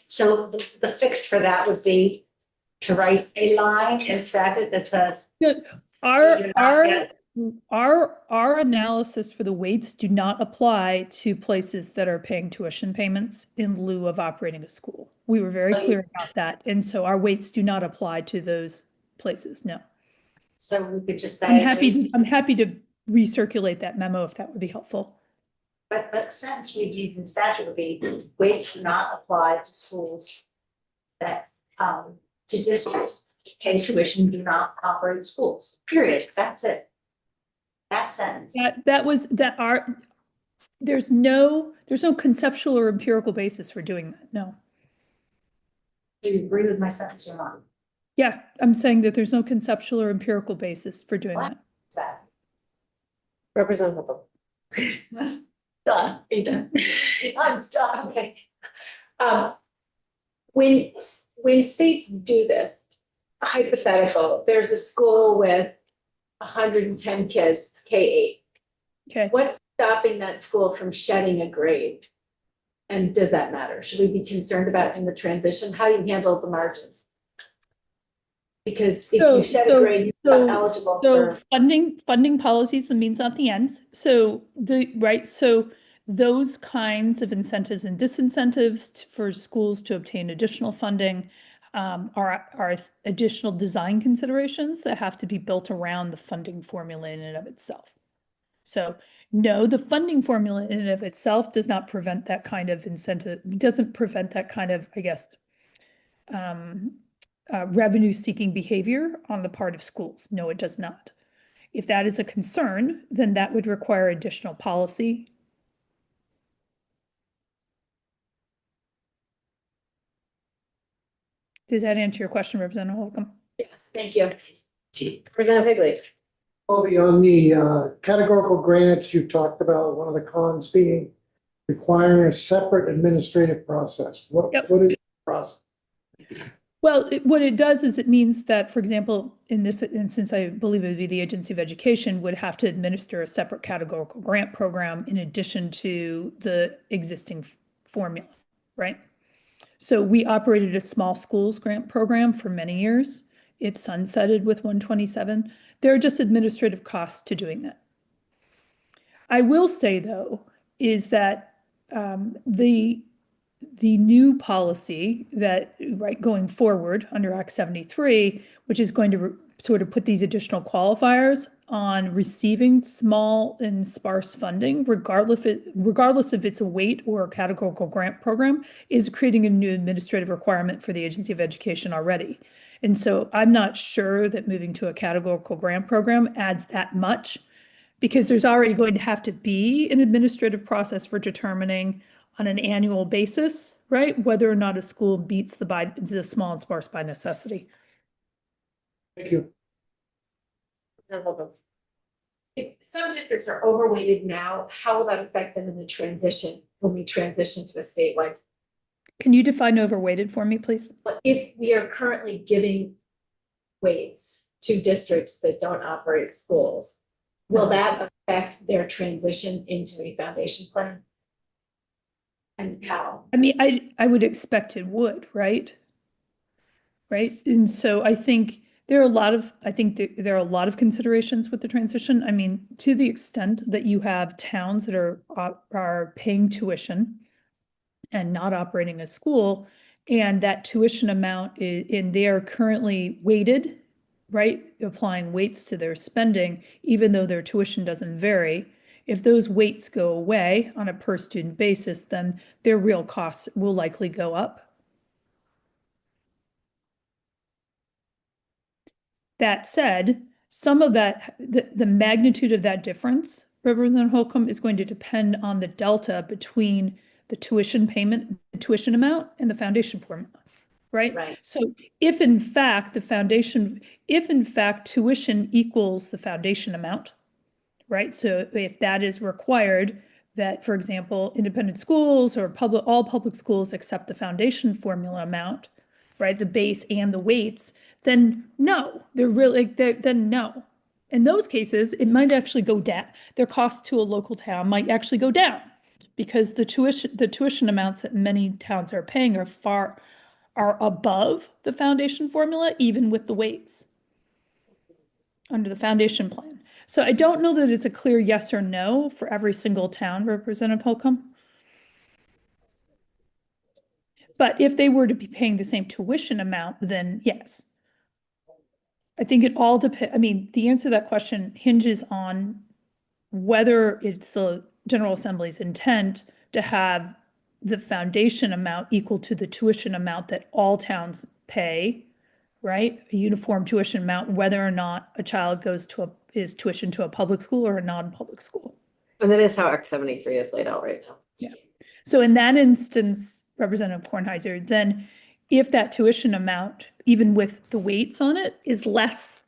So the fix for that would be to write a line in statute that says. Our analysis for the weights do not apply to places that are paying tuition payments in lieu of operating a school. We were very clear about that. And so our weights do not apply to those places, no. So we could just say. I'm happy to recirculate that memo if that would be helpful. But since we did in statute would be, weights do not apply to schools that, to districts pay tuition, do not operate schools, period, that's it. That sentence. There's no conceptual or empirical basis for doing that, no. Do you agree with my sentence or not? Yeah, I'm saying that there's no conceptual or empirical basis for doing What? that. Is that? Representative. Done, Eden. I'm done. Okay. When states do this, hypothetical, there's a school with 110 kids, K-8. Okay. What's stopping that school from shedding a grade? And does that matter? Should we be concerned about in the transition? How do you handle the margins? Because if you shed a grade, you're not eligible for. Funding policies, the means not the ends. So those kinds of incentives and disincentives for schools to obtain additional funding are additional design considerations that have to be built around the funding formula in and of itself. So no, the funding formula in and of itself does not prevent that kind of incentive, doesn't prevent that kind of, I guess, revenue-seeking behavior on the part of schools. No, it does not. If that is a concern, then that would require additional policy. Does that answer your question, Representative Holcomb? Yes, thank you. Representative Higley. Bobby, on the categorical grants, you talked about one of the cons being requiring a separate administrative process. What is the process? Well, what it does is it means that, for example, in this instance, I believe it would be the Agency of Education would have to administer a separate categorical grant program in addition to the existing formula, right? So we operated a small schools grant program for many years. It sunsetted with 127. There are just administrative costs to doing that. I will say, though, is that the new policy that, right, going forward under Act 73, which is going to sort of put these additional qualifiers on receiving small and sparse funding, regardless if it's a weight or a categorical grant program, is creating a new administrative requirement for the Agency of Education already. And so I'm not sure that moving to a categorical grant program adds that much, because there's already going to have to be an administrative process for determining on an annual basis, right, whether or not a school beats the small and sparse by necessity. Thank you. If some districts are overweighted now, how will that affect them in the transition when we transition to a statewide? Can you define overweighted for me, please? But if we are currently giving weights to districts that don't operate schools, will that affect their transition into a foundation plan? And how? I mean, I would expect it would, right? Right. And so I think there are a lot of considerations with the transition. I mean, to the extent that you have towns that are paying tuition and not operating a school, and that tuition amount and they are currently weighted right, applying weights to their spending, even though their tuition doesn't vary, if those weights go away on a per student basis, then their real costs will likely go up. That said, some of that, the magnitude of that difference, Representative Holcomb, is going to depend on the delta between the tuition payment, the tuition amount, and the foundation formula, right? Right. So if in fact tuition equals the foundation amount, right? So if that is required, that, for example, independent schools or all public schools accept the foundation formula amount, right, the base and the weights, then no, then no. In those cases, it might actually go down. Their cost to a local town might actually go down because the tuition amounts that many towns are paying are above the foundation formula, even with the weights under the foundation plan. So I don't know that it's a clear yes or no for every single town, Representative Holcomb. But if they were to be paying the same tuition amount, then yes. I think it all depends. I mean, the answer to that question hinges on whether it's the General Assembly's intent to have the foundation amount equal to the tuition amount that all towns pay, right? A uniform tuition amount, whether or not a child is tuitioned to a public school or a non-public school. And that is how Act 73 is laid out right now. Yeah. So in that instance, Representative Kornheiser, then if that tuition amount, even with the weights on it, is less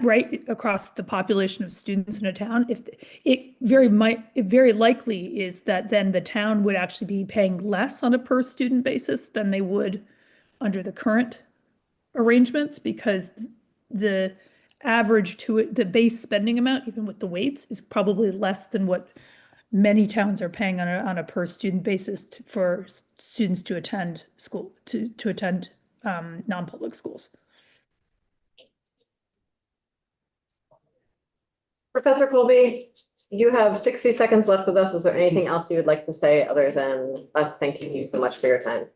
right across the population of students in a town, if it very likely is that then the town would actually be paying less on a per student basis than they would under the current arrangements, because the average the base spending amount, even with the weights, is probably less than what many towns are paying on a per student basis for students to attend school, to attend non-public schools. Professor Colby, you have 60 seconds left with us. Is there anything else you would like to say other than us thanking you so much for your time?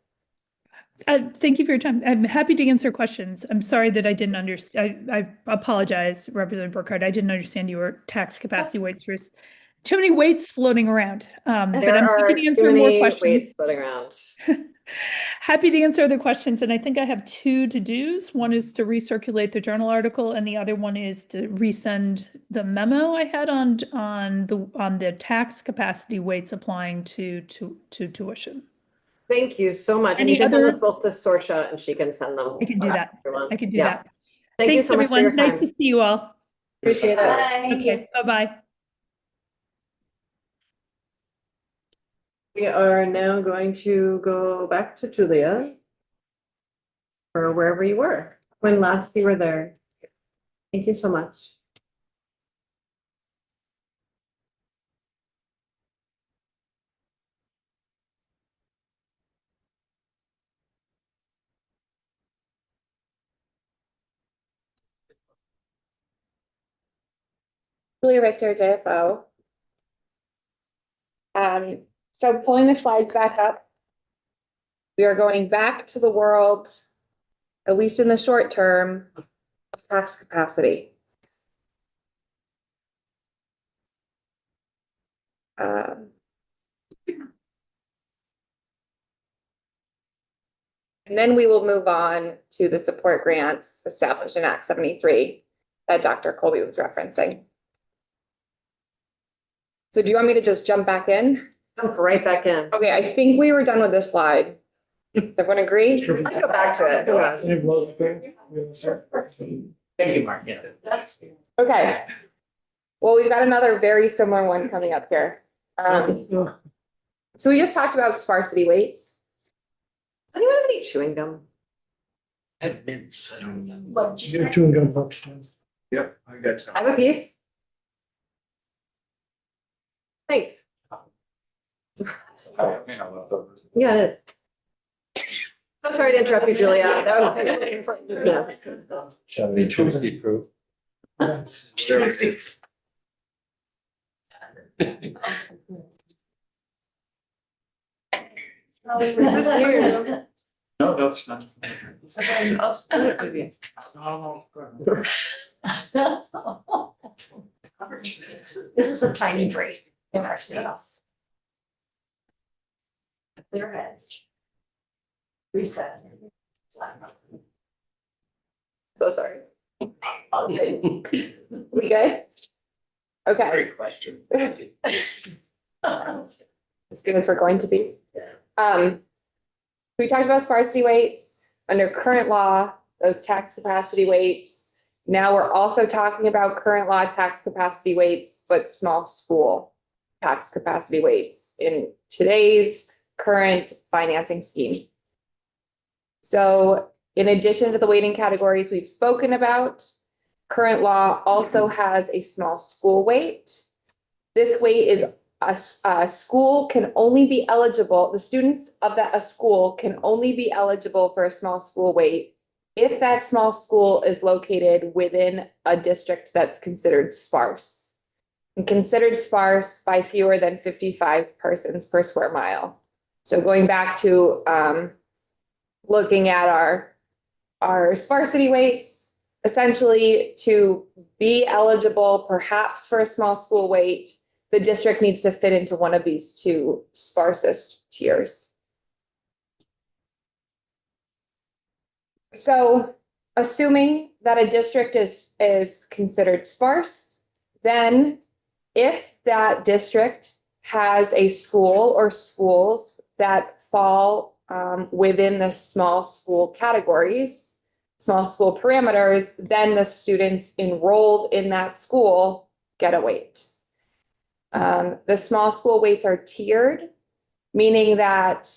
Thank you for your time. I'm happy to answer questions. I'm sorry that I didn't understand. I apologize, Representative Burkhardt. I didn't understand your tax capacity weights. There's too many weights floating around. But I'm happy to answer more questions. Weights floating around. Happy to answer other questions. And I think I have two to-dos. One is to recirculate the journal article, and the other one is to resend the memo I had on the tax capacity weights applying to tuition. Thank you so much. And you can send us both to Sorcha and she can send them. I can do that. Everyone. I can do Yeah. that. Thank you Thanks, so much for your everyone. time. Nice to see you all. Appreciate it. Bye. Okay, bye-bye. We are now going to go back to Julia or wherever you were when last we were there. Thank you so much. Julia Richter, JFO. So pulling the slides back up, we are going back to the world, at least in the short term, of tax capacity. And then we will move on to the support grants established in Act 73 that Dr. Colby was referencing. So do you want me to just jump back in? Jump right back in. Okay, I think we were done with this slide. Everyone agree? I can go back to it. Who knows? Thank you, Mark. Yeah. Okay. Well, we've got another very similar one coming up here. So we just talked about sparsity weights. Does anyone have any chewing gum? Had mints. You're chewing gum folks. Yep, I got some. I have a piece. Thanks. Yeah, it is. So sorry to interrupt you, Julia. That was. Shall we choose the proof? This is yours. No, that's not. I'll split it with you. This is a tiny break in our sales. Clear heads. Reset. So sorry. We good? Okay. Great question. As good as we're going to be. We talked about sparsity weights under current law, those tax capacity weights. Now we're also talking about current law tax capacity weights, but small school tax capacity weights in today's current financing scheme. So in addition to the weighting categories we've spoken about, current law also has a small school weight. This weight is a school can only be eligible, the students of a school can only be eligible for a small school weight if that small school is located within a district that's considered sparse. And considered sparse by fewer than 55 persons per square mile. So going back to looking at our sparsity weights, essentially to be eligible perhaps for a small school weight, the district needs to fit into one of these two sparsest tiers. So assuming that a district is considered sparse, then if that district has a school or schools that fall within the small school categories, small school parameters, then the students enrolled in that school get a weight. The small school weights are tiered, meaning that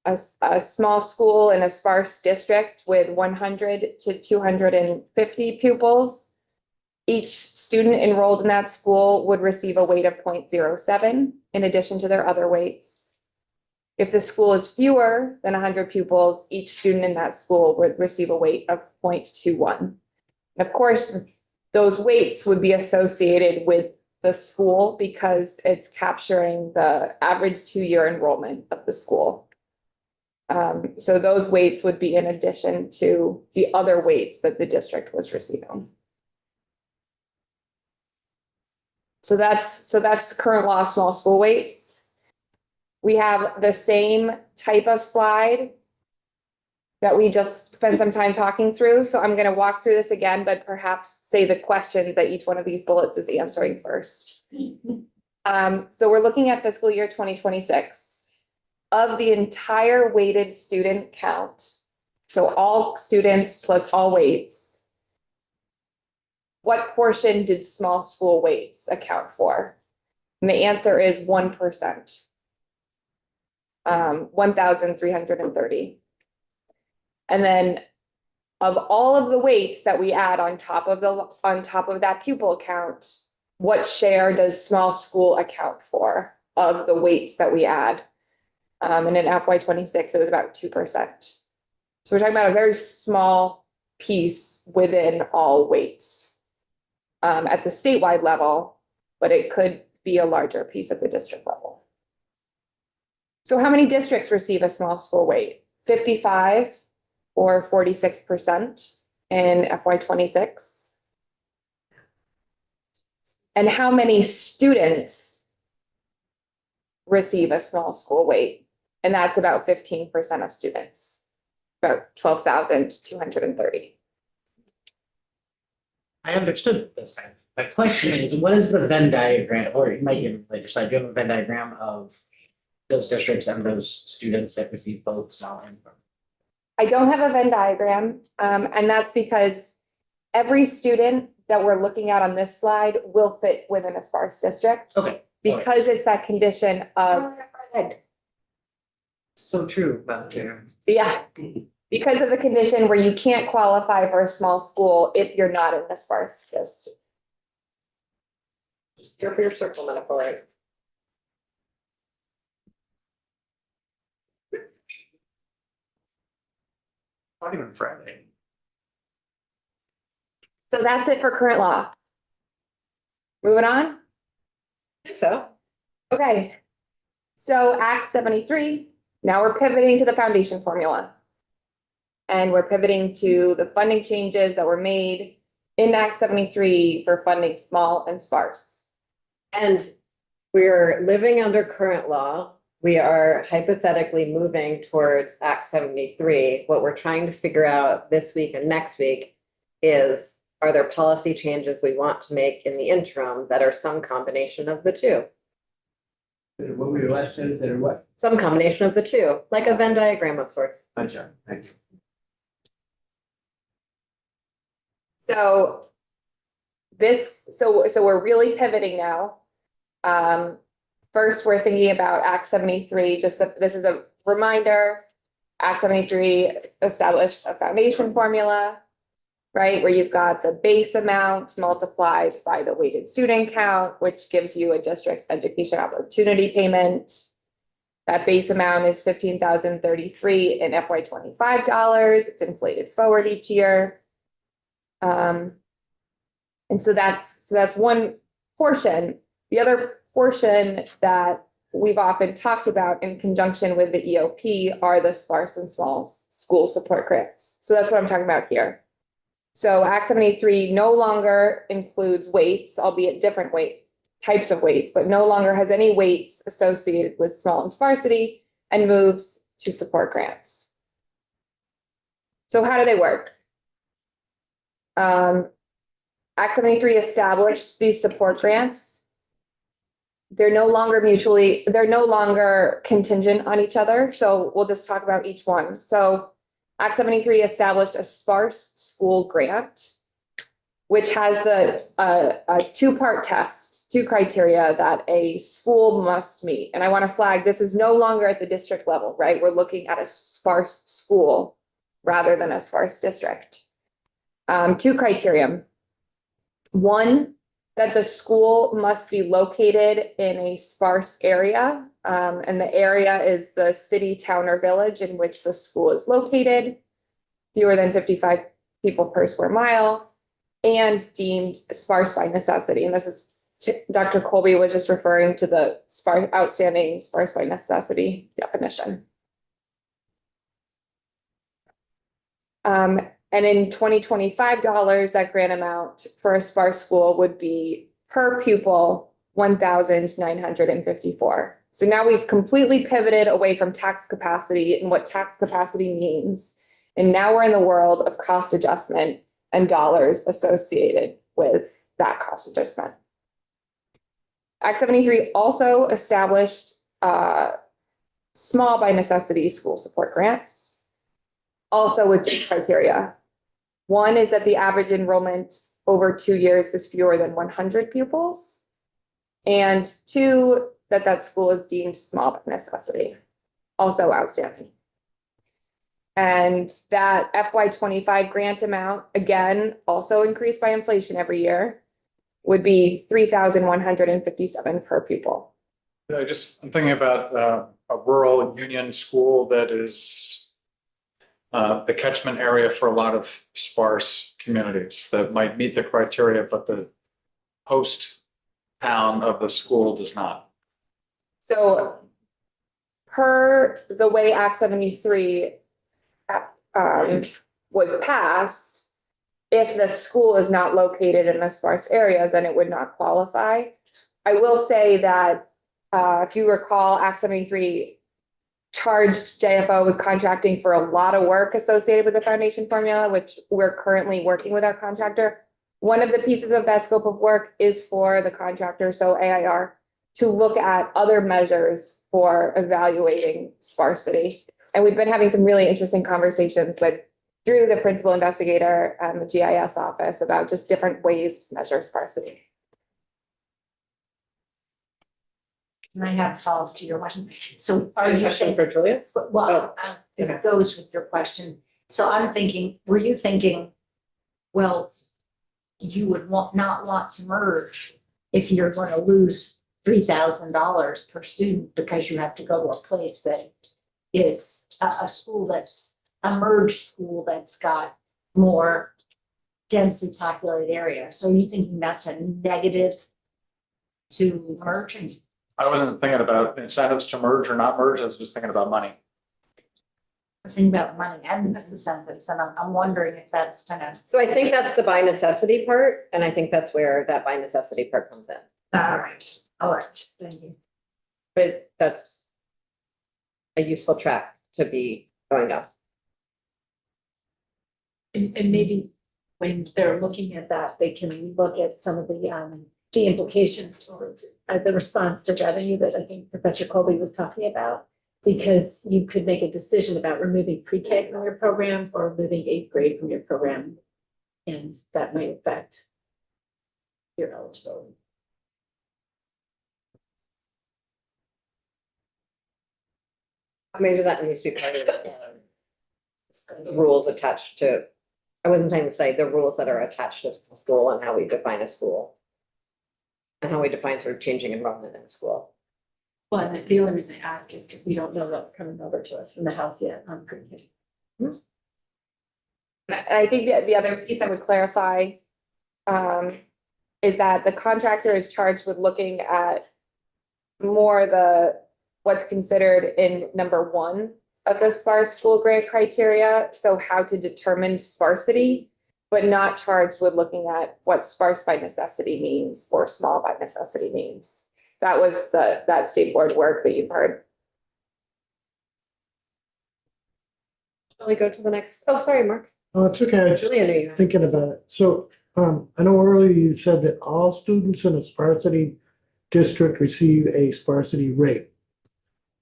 a small school in a sparse district with 100 to 250 pupils, each student enrolled in that school would receive a weight of 0.07 in addition to their other weights. If the school is fewer than 100 pupils, each student in that school would receive a weight of 0.21. Of course, those weights would be associated with the school because it's capturing the average 2-year enrollment of the school. So those weights would be in addition to the other weights that the district was receiving. So that's current law small school weights. We have the same type of slide that we just spent some time talking through. So I'm going to walk through this again, but perhaps say the questions that each one of these bullets is answering first. So we're looking at fiscal year 2026. Of the entire weighted student count, so all students plus all weights, what portion did small school weights account for? And the answer is 1%. 1,330. And then of all of the weights that we add on top of that pupil count, what share does small school account for of the weights that we add? And in FY26, it was about 2%. So we're talking about a very small piece within all weights at the statewide level, but it could be a larger piece at the district level. So how many districts receive a small school weight? 55 or 46% in FY26. And how many students receive a small school weight? And that's about 15% of students, about 12,230. I understood this time. My question is, what is the Venn diagram, or you might even later slide, do you have a Venn diagram of those districts and those students that receive both small and? I don't have a Venn diagram, and that's because every student that we're looking at on this slide will fit within a sparse district. Okay. Because it's that condition of, So true about there. yeah, because of the condition where you can't qualify for a small school if you're not in the sparse district. Here for your circle metaphor. Not even Friday. So that's it for current law. Moving on? I think so. Okay. So Act 73 Now we're pivoting to the foundation formula. And we're pivoting to the funding changes that were made in Act 73 for funding small and sparse. And we're living under current law. We are hypothetically moving towards Act 73. What we're trying to figure out this week and next week is, are there policy changes we want to make in the interim that are some combination of the two? What were your last sentence, that are what? Some combination of the two, like a Venn diagram of sorts. Gotcha, thanks. So so we're really pivoting now. First, we're thinking about Act 73, just that this is a reminder. Act 73 established a foundation formula, right? Where you've got the base amount multiplied by the weighted student count, which gives you a district's education opportunity payment. That base amount is $15,033 in FY25 dollars. It's inflated forward each year. And so that's one portion. The other portion that we've often talked about in conjunction with the EOP are the sparse and small school support grants. So that's what I'm talking about here. So Act 73 no longer includes weights, albeit different types of weights, but no longer has any weights associated with small and sparsity, and moves to support grants. So how do they work? Act 73 established these support grants. They're no longer contingent on each other. So we'll just talk about each one. So Act 73 established a sparse school grant, which has a two-part test, two criteria that a school must meet. And I want to flag, this is no longer at the district level, right? We're looking at a sparse school rather than a sparse district. Two criteria. One, that the school must be located in a sparse area. And the area is the city, town, or village in which the school is located, fewer than 55 people per square mile, and deemed sparse by necessity. And this is, Dr. Colby was just referring to the outstanding sparse by necessity definition. And in 2025 dollars, that grant amount for a sparse school would be per pupil 1,954. So now we've completely pivoted away from tax capacity and what tax capacity means. And now we're in the world of cost adjustment and dollars associated with that cost adjustment. Act 73 also established small by necessity school support grants, also with two criteria. One is that the average enrollment over 2 years is fewer than 100 pupils. And two, that school is deemed small by necessity, also outstanding. And that FY25 grant amount, again, also increased by inflation every year, would be $3,157 per pupil. I'm thinking about a rural union school that is the catchment area for a lot of sparse communities that might meet the criteria, but the host town of the school does not. So per the way Act 73 was passed, if the school is not located in a sparse area, then it would not qualify. I will say that if you recall, Act 73 charged JFO with contracting for a lot of work associated with the foundation formula, which we're currently working with our contractor. One of the pieces of that scope of work is for the contractor, so AIR, to look at other measures for evaluating sparsity. And we've been having some really interesting conversations through the principal investigator and the GIS office about just different ways to measure sparsity. And I have a follow-up to your question. So are you Question saying, for Julia? well, it goes with your question. So I'm thinking, were you thinking, well, you would not want to merge if you're going to lose $3,000 per student because you have to go to a place that is a school that's a merged school that's got more densely populated area. So are you thinking that's a negative to merge? I wasn't thinking about incentives to merge or not merge. I was just thinking about money. Thinking about money and incentives, and I'm wondering if that's kind of, So I think that's the by necessity part, and I think that's where that by necessity part comes in. all right, thank you. But that's a useful track to be going down. And maybe when they're looking at that, they can look at some of the implications or the response to revenue that I think Professor Colby was talking about. Because you could make a decision about removing pre-K from your program or removing 8th grade from your program. And that might affect your eligibility. Maybe that needs to be part of the rules attached to, I wasn't saying to say the rules that are attached to school and how we define a school. And how we define sort of changing enrollment in a school. Well, the only reason I ask is because we don't know what's coming over to us from the House yet on pre-K. And I think the other piece I would clarify is that the contractor is charged with looking at more what's considered in number 1 of the sparse school grant criteria. So how to determine sparsity, but not charged with looking at what sparse by necessity means or small by necessity means. That was that state board work that you've heard. Shall we go to the next? Oh, sorry, Mark. Oh, it's okay. I was just Julia knew you had. thinking about it. So, I know earlier you said that all students in a sparsity district receive a sparsity rate.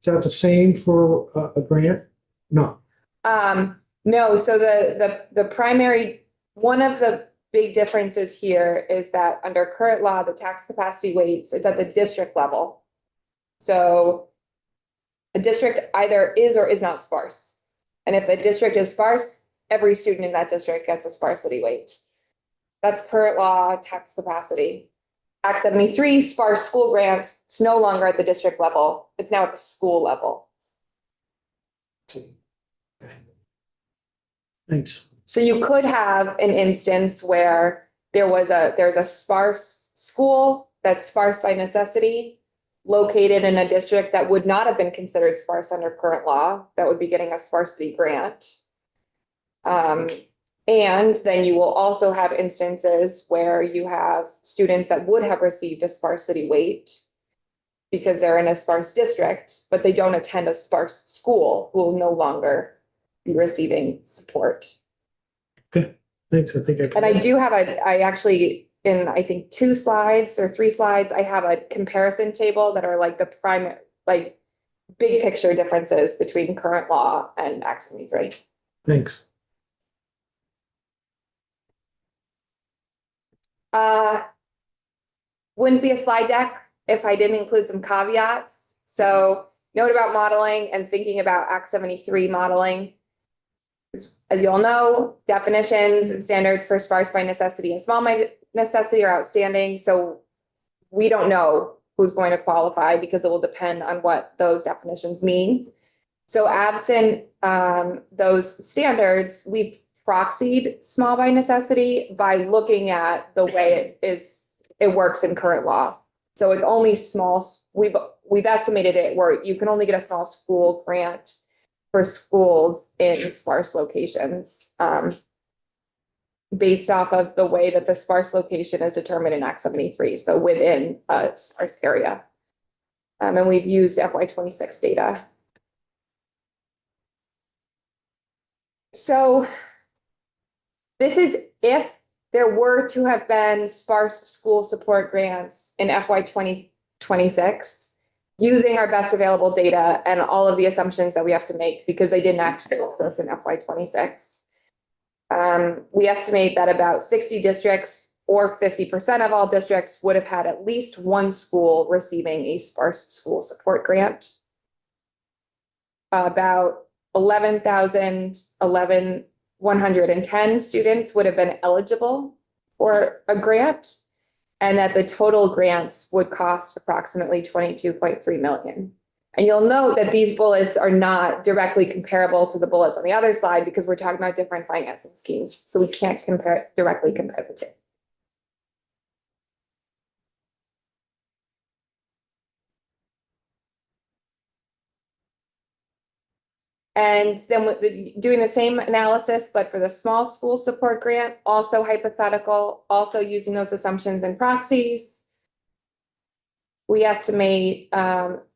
Is that the same for a grant? No. No, so the primary, one of the big differences here is that under current law, the tax capacity weights, it's at the district level. So a district either is or is not sparse. And if the district is sparse, every student in that district gets a sparsity weight. That's current law tax capacity. Act 73, sparse school grants, it's no longer at the district level. It's now at the school level. Thanks. So you could have an instance where there's a sparse school that's sparse by necessity, located in a district that would not have been considered sparse under current law, that would be getting a sparsity grant. And then you will also have instances where you have students that would have received a sparsity weight because they're in a sparse district, but they don't attend a sparse school, who will no longer be receiving support. Okay, thanks. I think And I do have I actually, in I think 2 slides or 3 slides, I have a comparison table that are like the primary, like big picture differences between current law and Act 73. Thanks. Wouldn't be a slide deck if I didn't include some caveats. So note about modeling and thinking about Act 73 modeling. As you all know, definitions and standards for sparse by necessity and small by necessity are outstanding. So we don't know who's going to qualify because it will depend on what those definitions mean. So absent those standards, we've proxied small by necessity by looking at the way it works in current law. So it's only small, we've estimated it where you can only get a small school grant for schools in sparse locations, based off of the way that the sparse location is determined in Act 73, so within a sparse area. And we've used FY26 data. So this is if there were to have been sparse school support grants in FY 2026, using our best available data and all of the assumptions that we have to make because they didn't actually help us in FY 26. We estimate that about 60 districts or 50% of all districts would have had at least one school receiving a sparse school support grant. About 110 students would have been eligible for a grant, and that the total grants would cost approximately 22.3 million. And you'll note that these bullets are not directly comparable to the bullets on the other slide because we're talking about different financing schemes. So we can't directly compare the two. And then doing the same analysis, but for the small school support grant, also hypothetical, also using those assumptions and proxies. We estimate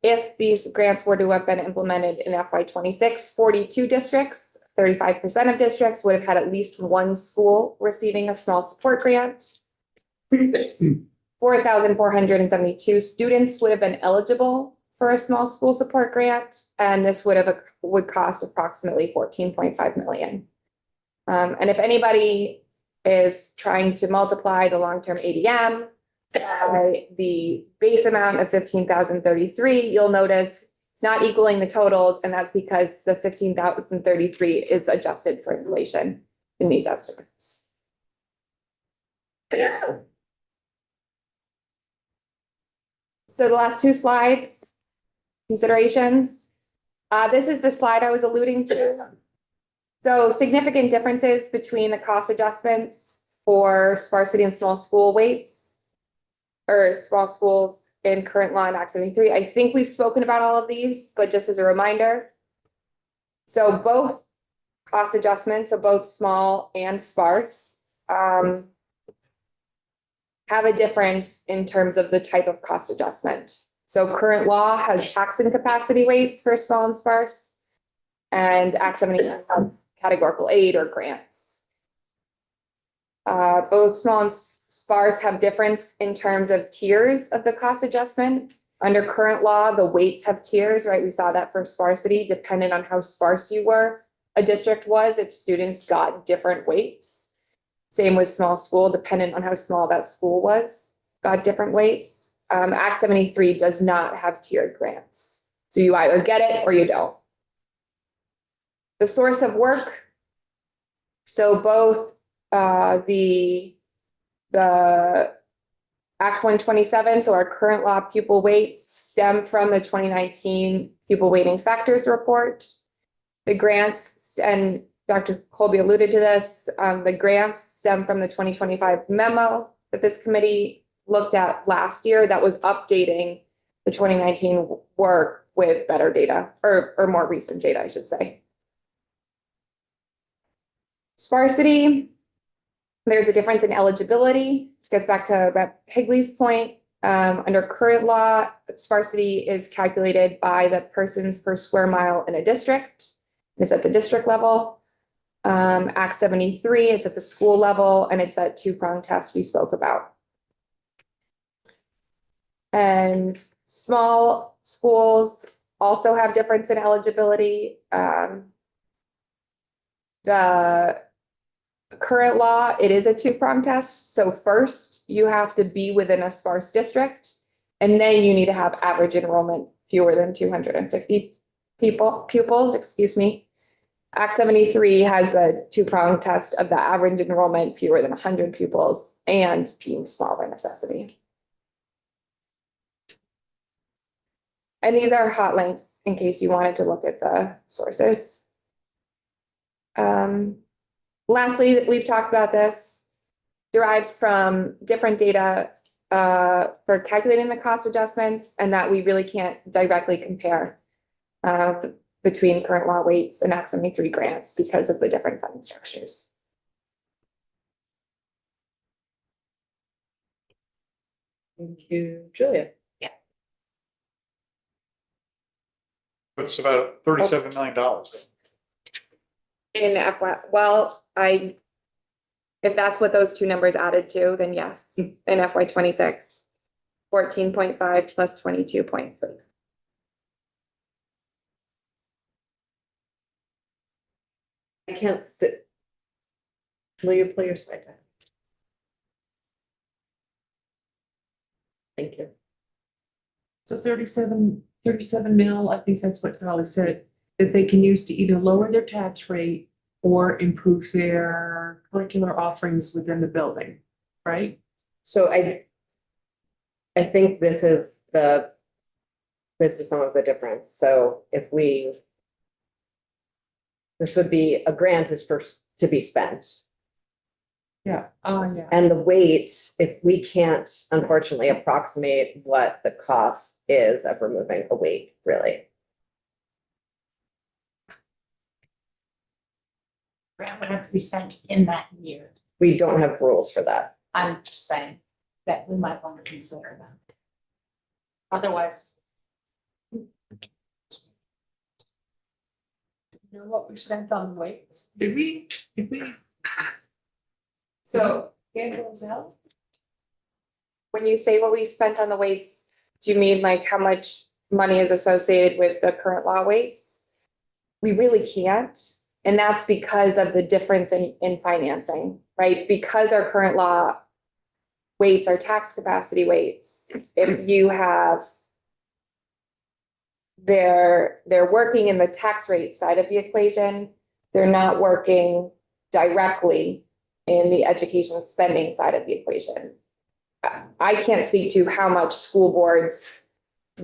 if these grants were to have been implemented in FY 26, 42 districts, 35% of districts would have had at least one school receiving a small support grant. 4,472 students would have been eligible for a small school support grant, and this would cost approximately 14.5 million. And if anybody is trying to multiply the long-term ADM by the base amount of 15,033, you'll notice it's not equaling the totals, and that's because the 15,033 is adjusted for inflation in these estimates. So the last two slides, considerations. This is the slide I was alluding to. So significant differences between the cost adjustments for sparsity and small school weights, or small schools in current law and Act 73. I think we've spoken about all of these, but just as a reminder. So both cost adjustments, so both small and sparse, have a difference in terms of the type of cost adjustment. So current law has tax and capacity weights for small and sparse, and Act 73 has categorical aid or grants. Both small and sparse have difference in terms of tiers of the cost adjustment. Under current law, the weights have tiers, right? We saw that for sparsity, depending on how sparse you were, a district was, its students got different weights. Same with small school, dependent on how small that school was, got different weights. Act 73 does not have tiered grants. So you either get it or you don't. The source of work. So both the Act 127, so our current law pupil weights stem from the 2019 pupil weighting factors report. The grants, and Dr. Colby alluded to this, the grants stem from the 2025 memo that this committee looked at last year that was updating the 2019 work with better data, or more recent data, I should say. Sparsity, there's a difference in eligibility. This gets back to Rep. Higley's point. Under current law, sparsity is calculated by the persons per square mile in a district. It's at the district level. Act 73, it's at the school level, and it's that two-pronged test we spoke about. And small schools also have difference in eligibility. The current law, it is a two-pronged test. So first, you have to be within a sparse district, and then you need to have average enrollment fewer than 250 pupils, excuse me. Act 73 has a two-pronged test of the average enrollment fewer than 100 pupils and deemed small by necessity. And these are hot links in case you wanted to look at the sources. Lastly, we've talked about this, derived from different data for calculating the cost adjustments, and that we really can't directly compare between current law weights and Act 73 grants because of the different funding structures. Thank you, Julia. It's about $37 million. In FY, well, if that's what those two numbers added to, then yes, in FY 26, 14.5 plus 22.3. I can't sit. Will you play your slide back? Thank you. So 37 mil, I think that's what Charlie said, that they can use to either lower their tax rate or improve their curricular offerings within the building, right? So I think this is some of the difference. So if this would be, a grant is first to be spent. Yeah, yeah. And the weight, if we can't unfortunately approximate what the cost is of removing a weight, really. grant would have to be spent in that year. We don't have rules for that. I'm just saying that we might want to consider that. Otherwise. You know what we spent on weights? Did we? So Get those out? when you say what we spent on the weights, do you mean like how much money is associated with the current law weights? We really can't. And that's because of the difference in financing, right? Because our current law weights are tax capacity weights. If you have, they're working in the tax rate side of the equation. They're not working directly in the education spending side of the equation. I can't speak to how much school boards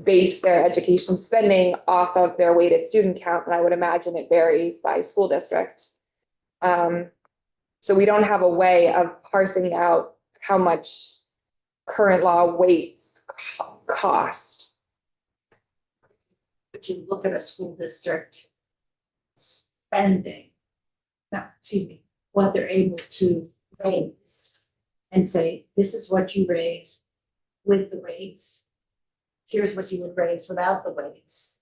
base their education spending off of their weighted student count, and I would imagine it varies by school district. So we don't have a way of parsing out how much current law weights cost. But you look at a school district spending, no, excuse me, what they're able to raise and say, this is what you raise with the weights. Here's what you would raise without the weights.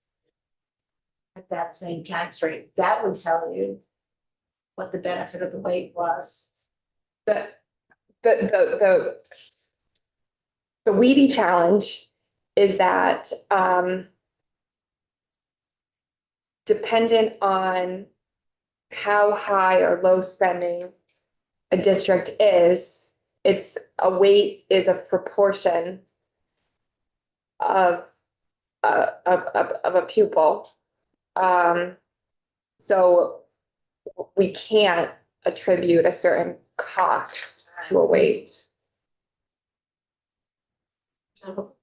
At that same tax rate, that would tell you what the benefit of the weight was. The weedy challenge is that dependent on how high or low spending a district is, it's a weight is a proportion of a pupil. So we can't attribute a certain cost to a weight. So,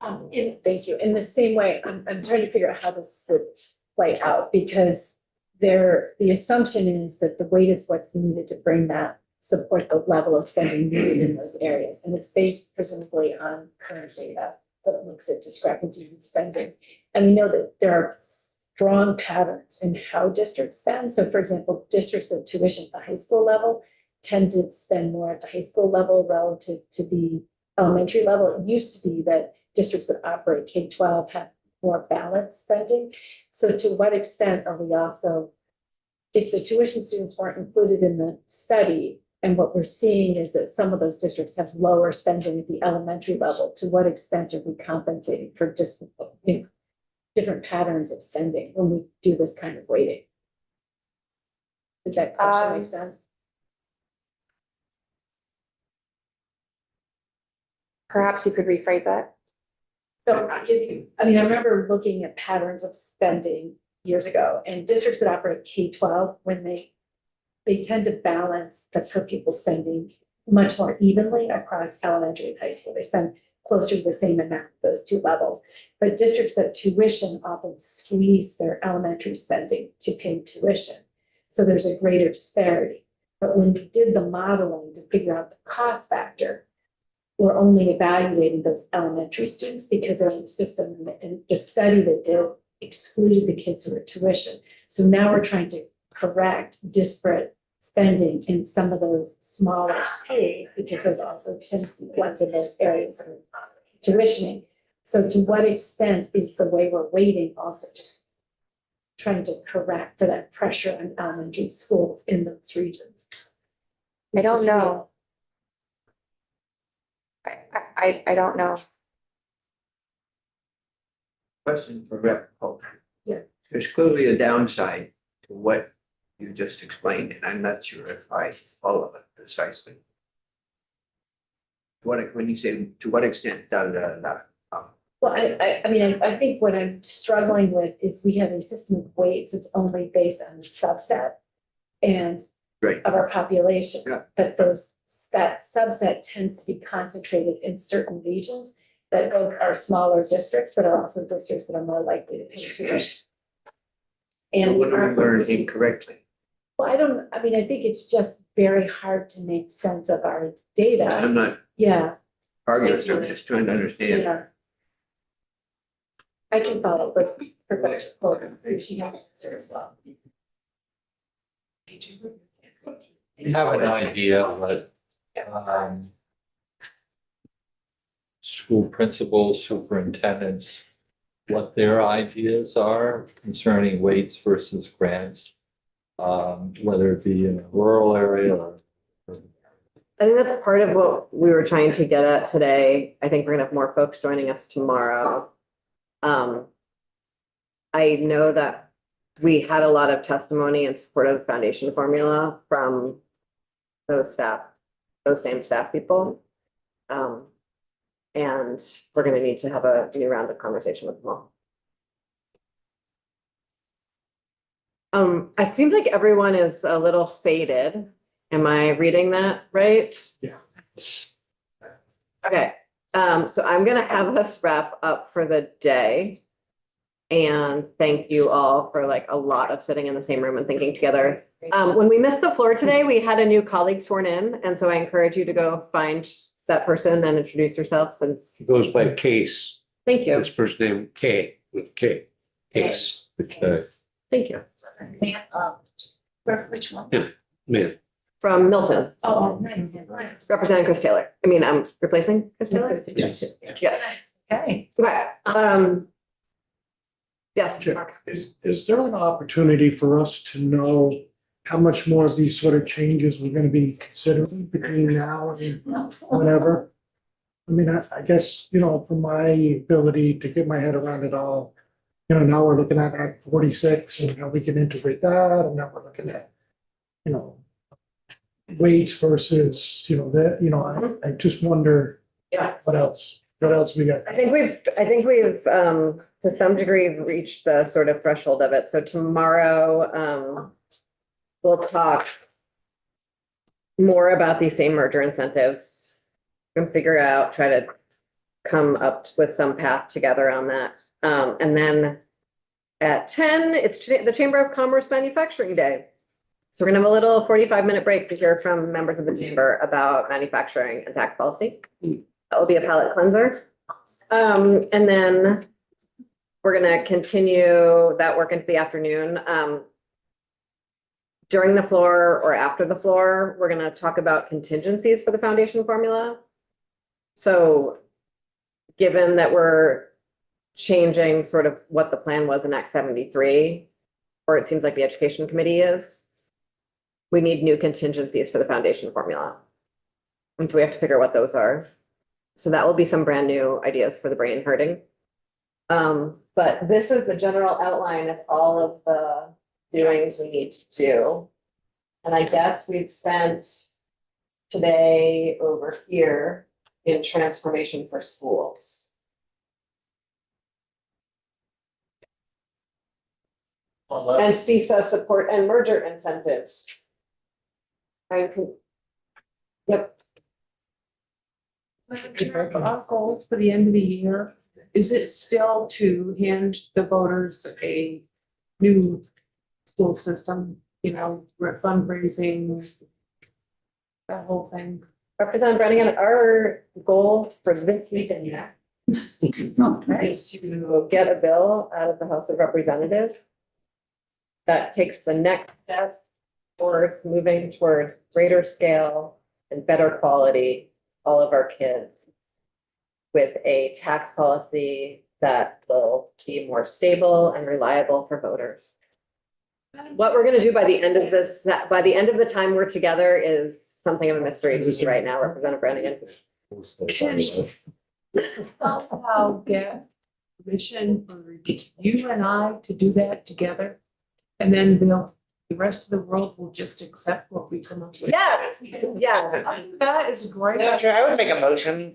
thank you. In the same way, I'm trying to figure out how this would play out because the assumption is that the weight is what's needed to bring that support the level of spending needed in those areas. And it's based presumably on current data that looks at discrepancies in spending. And we know that there are strong patterns in how districts spend. So for example, districts that tuition at the high school level tend to spend more at the high school level relative to the elementary level. It used to be that districts that operate K-12 have more balanced spending. So to what extent are we also, if the tuition students weren't included in the study, and what we're seeing is that some of those districts have lower spending at the elementary level, to what extent are we compensating for just different patterns of spending when we do this kind of weighting? Did that question make sense? Perhaps you could rephrase that. So I remember looking at patterns of spending years ago, and districts that operate K-12, when they tend to balance the per pupil spending much more evenly across elementary and high school. They spend closer to the same amount at those two levels. But districts that tuition often squeeze their elementary spending to pay tuition. So there's a greater disparity. But when we did the modeling to figure out the cost factor, we're only evaluating those elementary students because they're in the system, and the study that did excluded the kids who were tuition. So now we're trying to correct disparate spending in some of those smaller schools because those also tend to be ones in those areas that are tuitioning. So to what extent is the way we're weighting also just trying to correct for that pressure on elementary schools in those regions? I don't know. I don't know. Question for Rep. Polk. Yeah. There's clearly a downside to what you just explained, and I'm not sure if I follow it precisely. When you say to what extent, Well, I think what I'm struggling with is we have a system of weights that's only based on the subset and Right. of our population. Yeah. But that subset tends to be concentrated in certain regions that both are smaller districts, but are also districts that are more likely to pay tuition. And what do we learn incorrectly? well, I think it's just very hard to make sense of our data. I'm not Yeah, arguing, I'm just trying to understand. yeah. I can follow up with Professor Porter, see if she has an answer as well. You have an idea what, school principals, superintendents, what their ideas are concerning weights versus grants? Whether it be in a rural area or. I think that's part of what we were trying to get at today. I think we're gonna have more folks joining us tomorrow. I know that we had a lot of testimony in support of the foundation formula from those same staff people. And we're gonna need to have a new round of conversation with them all. It seems like everyone is a little faded. Am I reading that right? Yeah. Okay, so I'm gonna have us wrap up for the day. And thank you all for like a lot of sitting in the same room and thinking together. When we missed the floor today, we had a new colleague sworn in, and so I encourage you to go find that person and introduce yourself since. It goes by Case. Thank you. His first name K with K. Case. Thank you. Which one? Yeah. Man, From Milton, Oh, nice. representing Chris Taylor. I mean, I'm replacing Chris Taylor? yes. Yes. Okay. Okay, yes, Mark. Is there an opportunity for us to know how much more of these sort of changes we're gonna be considering between now and whenever? I mean, I guess, from my ability to get my head around it all, now we're looking at Act 46 and how we can integrate that, and now we're looking at, weights versus, I just wonder. Yeah. What else we got? I think we've to some degree reached the sort of threshold of it. So tomorrow, we'll talk more about these same merger incentives. And try to come up with some path together on that. And then at 10, it's the Chamber of Commerce Manufacturing Day. So we're gonna have a little 45-minute break to hear from members of the chamber about manufacturing and tax policy. That will be a palate cleanser. And then we're gonna continue that work into the afternoon. During the floor or after the floor, we're gonna talk about contingencies for the foundation formula. So given that we're changing sort of what the plan was in Act 73, or it seems like the Education Committee is, we need new contingencies for the foundation formula. And so we have to figure out what those are. So that will be some brand new ideas for the brain hurting. But this is the general outline of all of the doings we need to do. And I guess we've spent today over here in transformation for schools. And CISA support and merger incentives. Yep. Our goal for the end of the year, is it still to hand the voters a new school system, fundraising, that whole thing? Representative Brannigan, our goal for this weekend is to get a bill out of the House of Representatives that takes the next step towards moving towards greater scale and better quality all of our kids with a tax policy that will be more stable and reliable for voters. What we're going to do by the end of the time we're together is something of a mystery to me right now, Representative Brannigan. Somehow get permission for you and I to do that together. And then the rest of the world will just accept what we come up with. Yes, yeah. That is great. Yeah, sure, I would make a motion.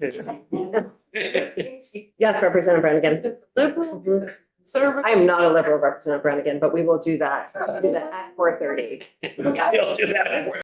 Yes, Representative Brannigan. Liberal, conservative. I am not a liberal, Representative Brannigan, but we will do that. We'll do that at 4:30. You'll do that.